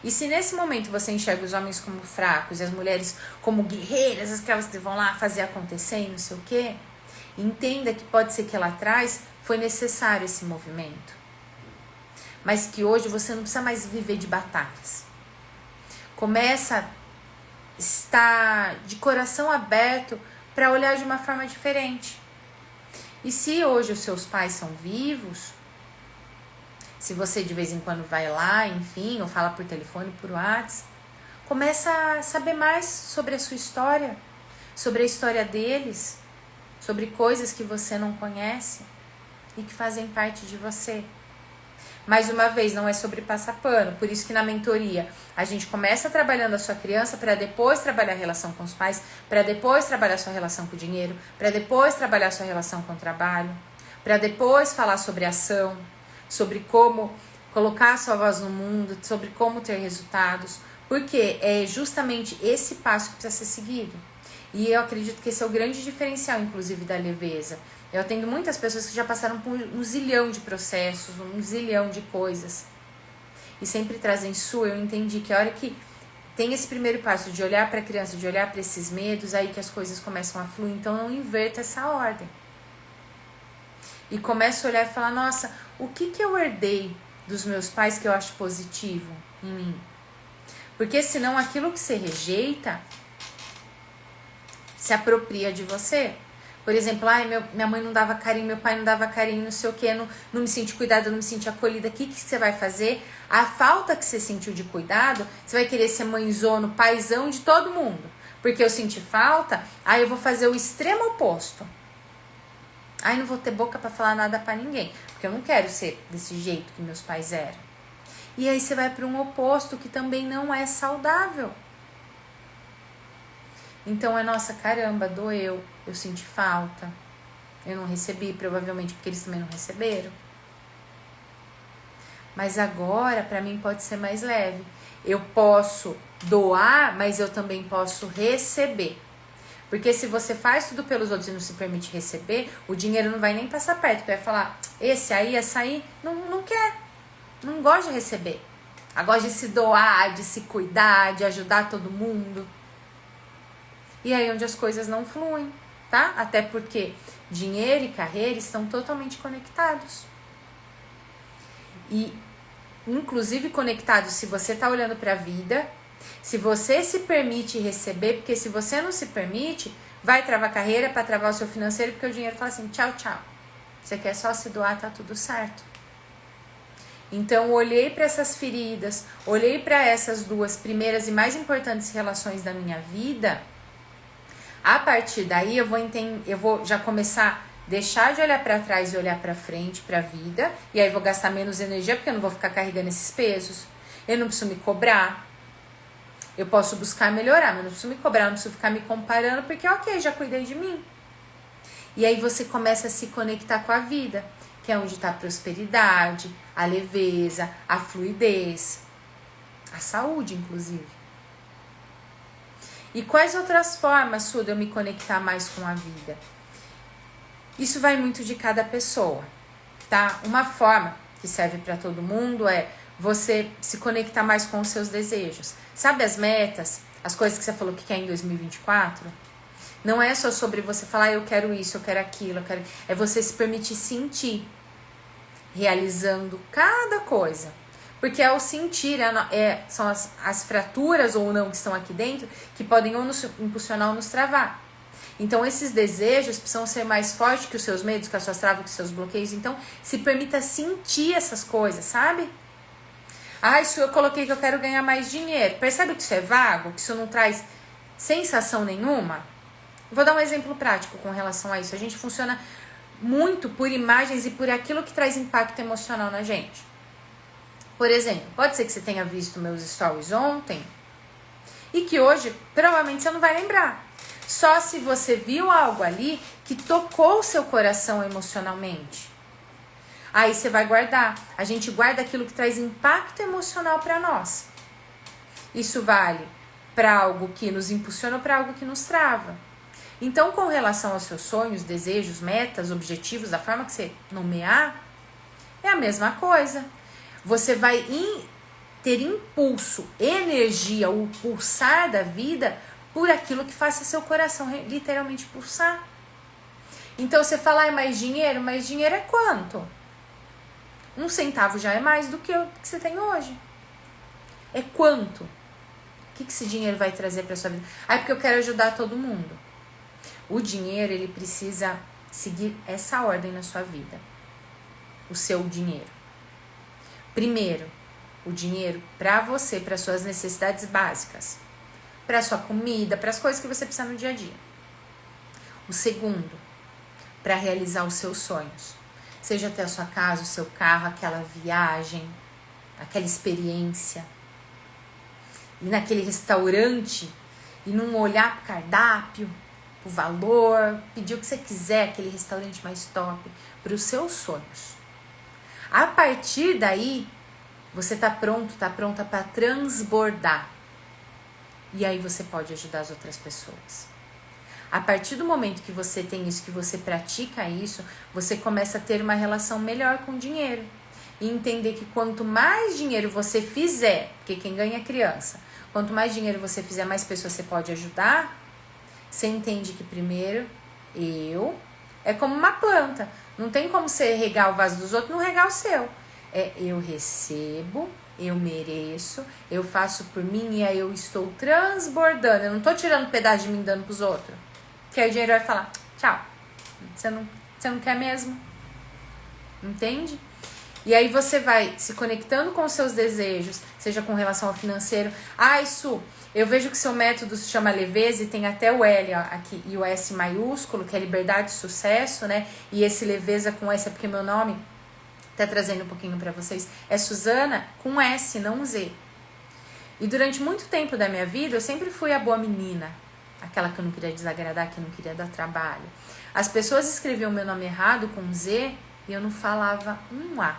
E se nesse momento você enxerga os homens como fracos e as mulheres como guerreiras, aquelas que vão lá fazer acontecer e não sei o quê, entenda que pode ser que lá atrás foi necessário esse movimento. Mas que hoje você não precisa mais viver de batalhas. Começa a estar de coração aberto para olhar de uma forma diferente. E se hoje os seus pais são vivos, se você de vez em quando vai lá, enfim, ou fala por telefone, por WhatsApp, começa a saber mais sobre a sua história, sobre a história deles, sobre coisas que você não conhece e que fazem parte de você. Mais uma vez, não é sobre passar pano, por isso que na mentoria a gente começa trabalhando a sua criança para depois trabalhar a relação com os pais, para depois trabalhar a sua relação com o dinheiro, para depois trabalhar a sua relação com o trabalho, para depois falar sobre ação, sobre como colocar a sua voz no mundo, sobre como ter resultados, porque é justamente esse passo que precisa ser seguido. E eu acredito que esse é o grande diferencial, inclusive, da leveza. Eu atendo muitas pessoas que já passaram por um zilhão de processos, um zilhão de coisas. E sempre trazem eu entendi que a hora que tem esse primeiro passo de olhar para a criança, de olhar para esses medos, aí que as coisas começam a fluir. Então não inverta essa ordem. E começa a olhar e falar, nossa, o que eu herdei dos meus pais que eu acho positivo em mim? Porque senão aquilo que você rejeita se apropria de você. Por exemplo, minha mãe não dava carinho, meu pai não dava carinho, não sei o que, não me senti cuidada, não me senti acolhida. O que você vai fazer? A falta que você sentiu de cuidado, você vai querer ser mãezono, paizão de todo mundo. Porque eu senti falta, aí eu vou fazer o extremo oposto. Aí não vou ter boca pra falar nada pra ninguém, porque eu não quero ser desse jeito que meus pais eram. E aí você vai para um oposto que também não é saudável. Então é, nossa, caramba, doeu, eu senti falta, eu não recebi, provavelmente porque eles também não receberam. Mas agora, pra mim, pode ser mais leve. Eu posso doar, mas eu também posso receber. Porque se você faz tudo pelos outros e não se permite receber, o dinheiro não vai nem passar perto. Vai falar, esse aí, essa aí, não quer, não gosta de receber. Gosta de se doar, de se cuidar, de ajudar todo mundo. E aí onde as coisas não fluem, tá? Até porque dinheiro e carreira estão totalmente conectados. E, inclusive, conectados se você tá olhando para a vida, se você se permite receber, porque se você não se permite, vai travar a carreira para travar o seu financeiro, porque o dinheiro fala assim, tchau, tchau. Você quer só se doar, tá tudo certo. Então, olhei para essas feridas, olhei para essas duas primeiras e mais importantes relações da minha vida. A partir daí eu vou já começar a deixar de olhar para trás e olhar para frente, para a vida, e aí vou gastar menos energia porque eu não vou ficar carregando esses pesos. Eu não preciso me cobrar. Eu posso buscar melhorar, mas não preciso me cobrar, não preciso ficar me comparando, porque ok, já cuidei de mim. E aí você começa a se conectar com a vida, que é onde está a prosperidade, a leveza, a fluidez, a saúde, inclusive. E quais outras formas, Su, de eu me conectar mais com a vida? Isso vai muito de cada pessoa, tá? Uma forma que serve para todo mundo é você se conectar mais com os seus desejos. Sabe as metas, as coisas que você falou que quer em 2024? Não é só sobre você falar, eu quero isso, eu quero aquilo, eu quero... É você se permitir sentir, realizando cada coisa. Porque ao sentir, são as fraturas ou não que estão aqui dentro, que podem ou nos impulsionar ou nos travar. Então, esses desejos precisam ser mais fortes que os seus medos, que as suas travas, que os seus bloqueios. Então, se permita sentir essas coisas, sabe? Isso eu coloquei que eu quero ganhar mais dinheiro. Percebe que isso é vago? Que isso não traz sensação nenhuma? Vou dar um exemplo prático com relação a isso. A gente funciona muito por imagens e por aquilo que traz impacto emocional na gente. Por exemplo, pode ser que você tenha visto meus stories ontem e que hoje provavelmente você não vai lembrar. Só se você viu algo ali que tocou o seu coração emocionalmente. Aí você vai guardar. A gente guarda aquilo que traz impacto emocional para nós. Isso vale para algo que nos impulsiona ou para algo que nos trava. Então, com relação aos seus sonhos, desejos, metas, objetivos, da forma que você nomear, é a mesma coisa. Você vai ter impulso, energia, o pulsar da vida por aquilo que faça seu coração literalmente pulsar. Então você fala, mais dinheiro? Mais dinheiro é quanto? 1 centavo já é mais do que o que você tem hoje. É quanto? O que esse dinheiro vai trazer para sua vida? Porque eu quero ajudar todo mundo. O dinheiro, ele precisa seguir essa ordem na sua vida. O seu dinheiro. Primeiro, o dinheiro para você, para suas necessidades básicas. Para sua comida, para as coisas que você precisa no dia a dia. O segundo, para realizar os seus sonhos. Seja ter a sua casa, o seu carro, aquela viagem, aquela experiência. Ir naquele restaurante e não olhar pro cardápio, pro valor, pedir o que você quiser, aquele restaurante mais top, para os seus sonhos. A partir daí, você tá pronta para transbordar. E aí você pode ajudar as outras pessoas. A partir do momento que você tem isso, que você pratica isso, você começa a ter uma relação melhor com o dinheiro. E entender que quanto mais dinheiro você fizer, porque quem ganha é criança, quanto mais dinheiro você fizer, mais pessoas você pode ajudar. Você entende que primeiro, é como uma planta. Não tem como você regar o vaso dos outros, não regar o seu. Eu recebo, eu mereço, eu faço por mim e aí eu estou transbordando. Eu não estou tirando um pedaço de mim dando pros outros. Que aí o dinheiro vai falar, tchau. Você não quer mesmo? Entende? E aí você vai se conectando com os seus desejos, seja com relação ao financeiro. Su, eu vejo que seu método se chama leveza e tem até o L aqui e o S maiúsculo, que é liberdade e sucesso, né? E esse leveza com S é porque meu nome, tá trazendo um pouquinho pra vocês, é Suzana com S, não Z. E durante muito tempo da minha vida, eu sempre fui a boa menina. Aquela que eu não queria desagradar, que eu não queria dar trabalho. As pessoas escreviam meu nome errado com Z e eu não falava um A.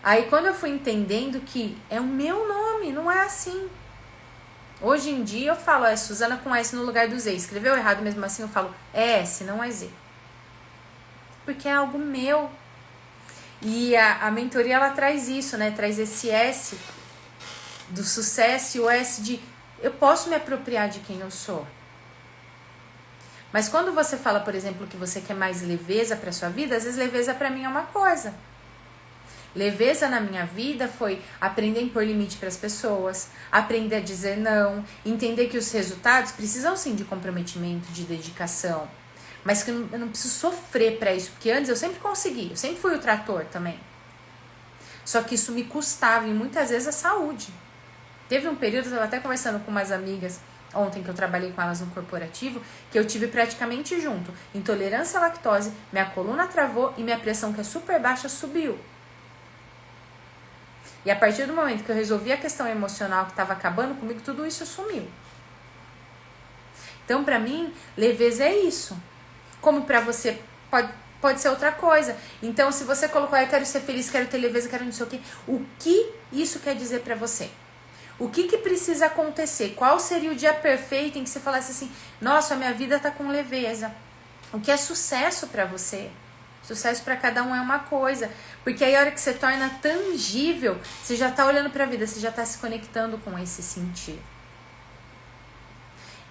Aí quando eu fui entendendo que é o meu nome, não é assim. Hoje em dia eu falo, Suzana com S no lugar do Z. Escreveu errado mesmo assim, eu falo, é S, não é Z. Porque é algo meu. E a mentoria, ela traz isso, né? Traz esse S do sucesso e o S de eu posso me apropriar de quem eu sou. Mas quando você fala, por exemplo, que você quer mais leveza para sua vida, às vezes leveza para mim é uma coisa. Leveza na minha vida foi aprender a impor limite para as pessoas, aprender a dizer não, entender que os resultados precisam sim de comprometimento, de dedicação, mas que eu não preciso sofrer para isso, porque antes eu sempre consegui, eu sempre fui o trator também. Só que isso me custava e muitas vezes a saúde. Teve um período, eu estava até conversando com umas amigas ontem que eu trabalhei com elas no corporativo, que eu tive praticamente junto intolerância à lactose, minha coluna travou e minha pressão, que é super baixa, subiu. E a partir do momento que eu resolvi a questão emocional que estava acabando comigo, tudo isso sumiu. Então, para mim, leveza é isso. como pra você pode ser outra coisa. Então, se você colocou, eu quero ser feliz, quero ter leveza, quero não sei o que isso quer dizer pra você? O que precisa acontecer? Qual seria o dia perfeito em que você falasse assim, nossa, a minha vida tá com leveza? O que é sucesso pra você? Sucesso pra cada um é uma coisa. Porque aí a hora que você torna tangível, você já tá olhando pra vida, você já tá se conectando com esse sentir.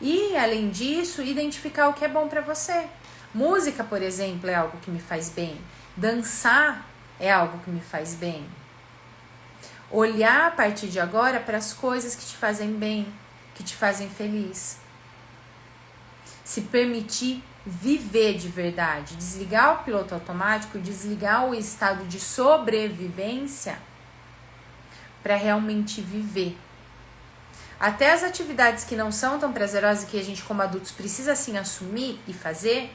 E, além disso, identificar o que é bom pra você. Música, por exemplo, é algo que me faz bem. Dançar é algo que me faz bem. Olhar a partir de agora para as coisas que te fazem bem, que te fazem feliz. Se permitir viver de verdade. Desligar o piloto automático, desligar o estado de sobrevivência para realmente viver. Até as atividades que não são tão prazerosas e que a gente como adultos precisa assim assumir e fazer.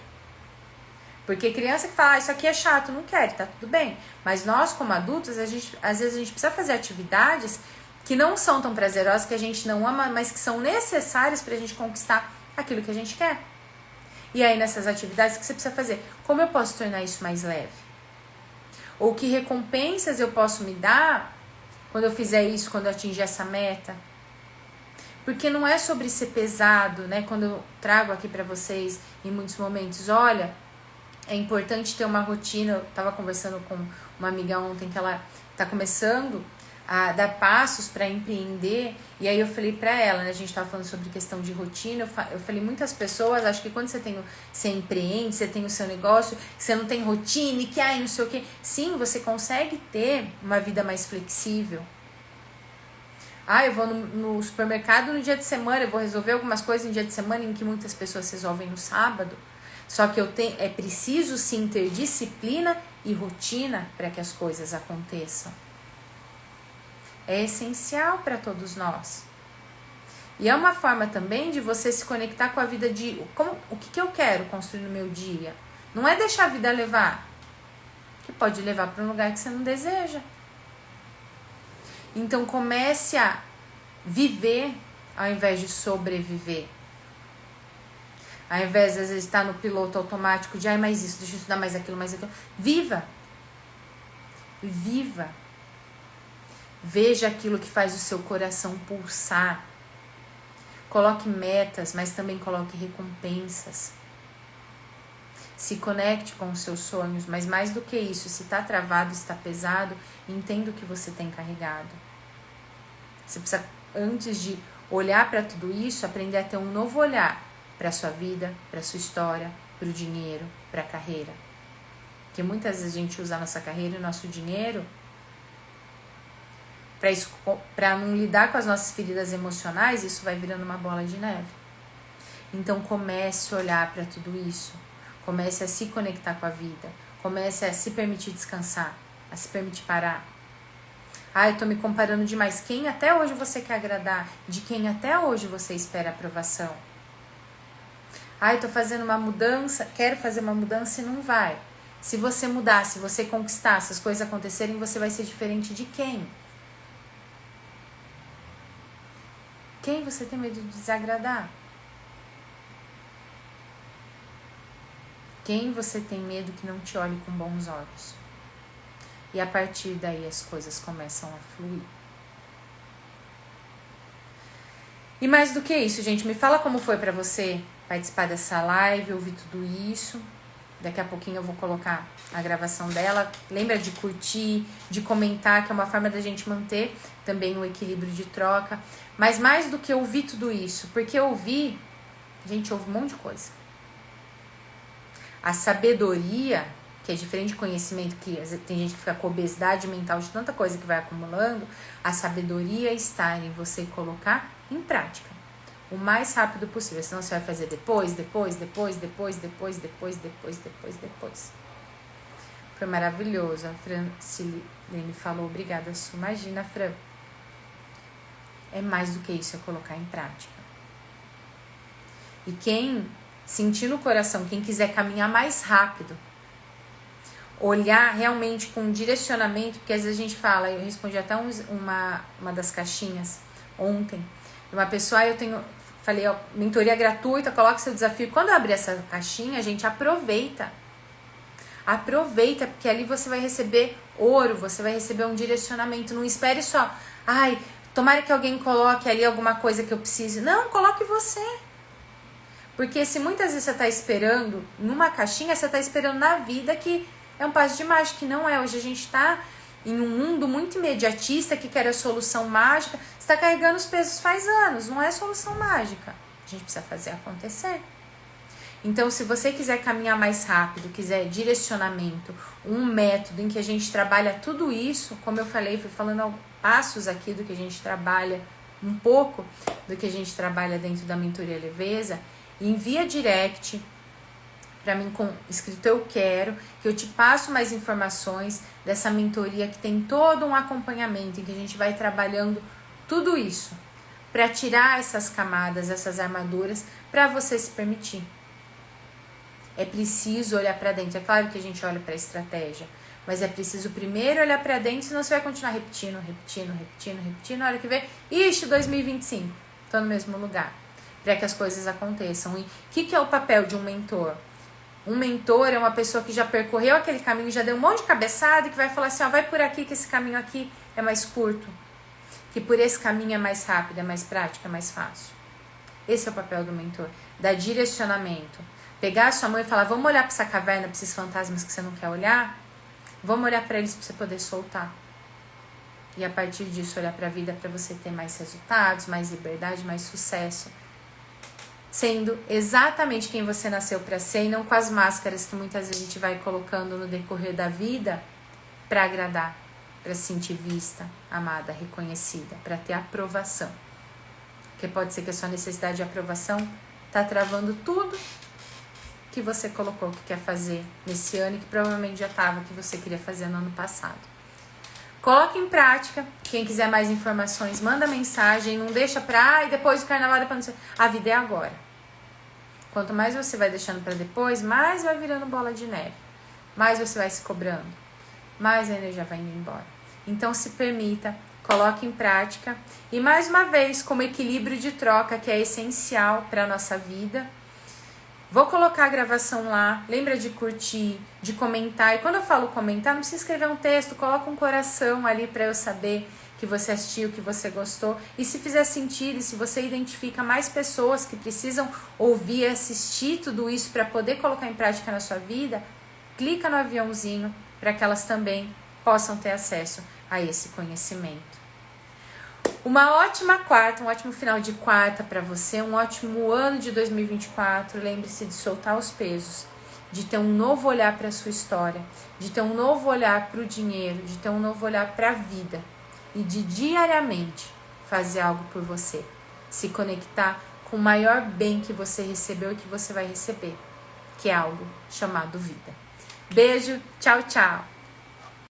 Porque criança que fala, isso aqui é chato, não quer, tá tudo bem. Mas nós como adultos, às vezes a gente precisa fazer atividades que não são tão prazerosas, que a gente não ama, mas que são necessárias pra gente conquistar aquilo que a gente quer. E aí nessas atividades, o que você precisa fazer? Como eu posso tornar isso mais leve? Ou que recompensas eu posso me dar quando eu fizer isso, quando eu atingir essa meta? Porque não é sobre ser pesado, né? Quando eu trago aqui pra vocês em muitos momentos, olha, é importante ter uma rotina. Eu tava conversando com uma amiga ontem que ela tá começando a dar passos para empreender, e aí eu falei para ela, né, a gente tava falando sobre questão de rotina, eu falei, muitas pessoas acham que quando você empreende, você tem o seu negócio, que você não tem rotina e que não sei o que. Sim, você consegue ter uma vida mais flexível. Eu vou no supermercado no dia de semana, eu vou resolver algumas coisas no dia de semana em que muitas pessoas resolvem no sábado. Só que é preciso sim ter disciplina e rotina para que as coisas aconteçam. É essencial para todos nós. E é uma forma também de você se conectar com a vida o que eu quero construir no meu dia. Não é deixar a vida levar, que pode levar para um lugar que você não deseja. Então comece a viver ao invés de sobreviver. Ao invés de, às vezes, estar no piloto automático de, mais isso, deixa eu estudar mais aquilo, mais aquilo. Viva. Viva. Veja aquilo que faz o seu coração pulsar. Coloque metas, mas também coloque recompensas. Se conecte com os seus sonhos, mas mais do que isso, se está travado, está pesado, entenda o que você tem carregado. Você precisa, antes de olhar para tudo isso, aprender a ter um novo olhar para a sua vida, para a sua história, para o dinheiro, para a carreira. Porque muitas vezes a gente usa a nossa carreira e o nosso dinheiro para não lidar com as nossas feridas emocionais, isso vai virando uma bola de neve. Então comece a olhar para tudo isso. Comece a se conectar com a vida. Comece a se permitir descansar, a se permitir parar. Eu tô me comparando demais. Quem até hoje você quer agradar? De quem até hoje você espera aprovação? Tô fazendo uma mudança, quero fazer uma mudança e não vai. Se você mudar, se você conquistar, se as coisas acontecerem, você vai ser diferente de quem? Quem você tem medo de desagradar? Quem você tem medo que não te olhe com bons olhos? E a partir daí as coisas começam a fluir. E mais do que isso, gente, me fala como foi pra você participar dessa live, ouvir tudo isso. Daqui a pouquinho eu vou colocar a gravação dela. Lembra de curtir, de comentar, que é uma forma da gente manter também o equilíbrio de troca. Mas mais do que ouvir tudo isso, porque ouvir, a gente ouve um monte de coisa. A sabedoria, que é diferente de conhecimento, que tem gente que fica com obesidade mental de tanta coisa que vai acumulando, a sabedoria está em você colocar em prática o mais rápido possível, senão você vai fazer depois. Foi maravilhoso, a Francilene falou, obrigada, Su. Imagina, Fran. É mais do que isso, é colocar em prática. E quem sentir no coração, quem quiser caminhar mais rápido, olhar realmente com direcionamento, porque às vezes a gente fala, eu respondi até uma das caixinhas ontem, uma pessoa, eu tenho Falei, ó, mentoria gratuita, coloque seu desafio. Quando eu abrir essa caixinha, gente, aproveita. Aproveita, porque ali você vai receber ouro, você vai receber um direcionamento. Não espere só, ai, tomara que alguém coloque ali alguma coisa que eu precise. Não, coloque você. Porque se muitas vezes você está esperando numa caixinha, você está esperando na vida que é um passo de mágica, que não é. Hoje a gente está em um mundo muito imediatista que quer a solução mágica. Você está carregando os pesos faz anos, não é solução mágica. A gente precisa fazer acontecer. Então, se você quiser caminhar mais rápido, quiser direcionamento, um método em que a gente trabalha tudo isso, como eu falei, fui falando passos aqui do que a gente trabalha, um pouco do que a gente trabalha dentro da mentoria leveza, envia direct para mim com escrito eu quero, que eu te passo mais informações dessa mentoria que tem todo um acompanhamento em que a gente vai trabalhando tudo isso para tirar essas camadas, essas armaduras, para você se permitir. É preciso olhar para dentro. É claro que a gente olha para a estratégia, mas é preciso primeiro olhar para dentro, senão você vai continuar repetindo. A hora que vê, ixi, 2025, tô no mesmo lugar. Para que as coisas aconteçam. E o que é o papel de um mentor? Um mentor é uma pessoa que já percorreu aquele caminho, já deu um monte de cabeçada e que vai falar assim, ó, vai por aqui que esse caminho aqui é mais curto. Que por esse caminho é mais rápido, é mais prático, é mais fácil. Esse é o papel do mentor. Dar direcionamento. Pegar a sua mão e falar, vamos olhar para essa caverna, para esses fantasmas que você não quer olhar? Vamos olhar para eles para você poder soltar. E a partir disso olhar para a vida para você ter mais resultados, mais liberdade, mais sucesso. Sendo exatamente quem você nasceu para ser e não com as máscaras que muitas vezes a gente vai colocando no decorrer da vida para agradar, para se sentir vista, amada, reconhecida, para ter aprovação. Porque pode ser que a sua necessidade de aprovação está travando tudo que você colocou que quer fazer nesse ano e que provavelmente já estava que você queria fazer no ano passado. Coloque em prática. Quem quiser mais informações, manda mensagem. Não deixa pra... e depois do carnaval, depois não sei. A vida é agora. Quanto mais você vai deixando para depois, mais vai virando bola de neve. Mais você vai se cobrando. Mais a energia vai indo embora. Então se permita, coloque em prática. E mais uma vez, como equilíbrio de troca, que é essencial para a nossa vida. Vou colocar a gravação lá, lembra de curtir, de comentar. E quando eu falo comentar, não precisa escrever um texto, coloca um coração ali para eu saber que você assistiu, que você gostou. E se fizer sentido, e se você identifica mais pessoas que precisam ouvir e assistir tudo isso para poder colocar em prática na sua vida, clica no aviãozinho para que elas também possam ter acesso a esse conhecimento. Uma ótima quarta, um ótimo final de quarta para você, um ótimo ano de 2024. Lembre-se de soltar os pesos, de ter um novo olhar para a sua história, de ter um novo olhar para o dinheiro, de ter um novo olhar para a vida e de diariamente fazer algo por você. Se conectar com o maior bem que você recebeu e que você vai receber, que é algo chamado vida. Beijo, tchau, tchau!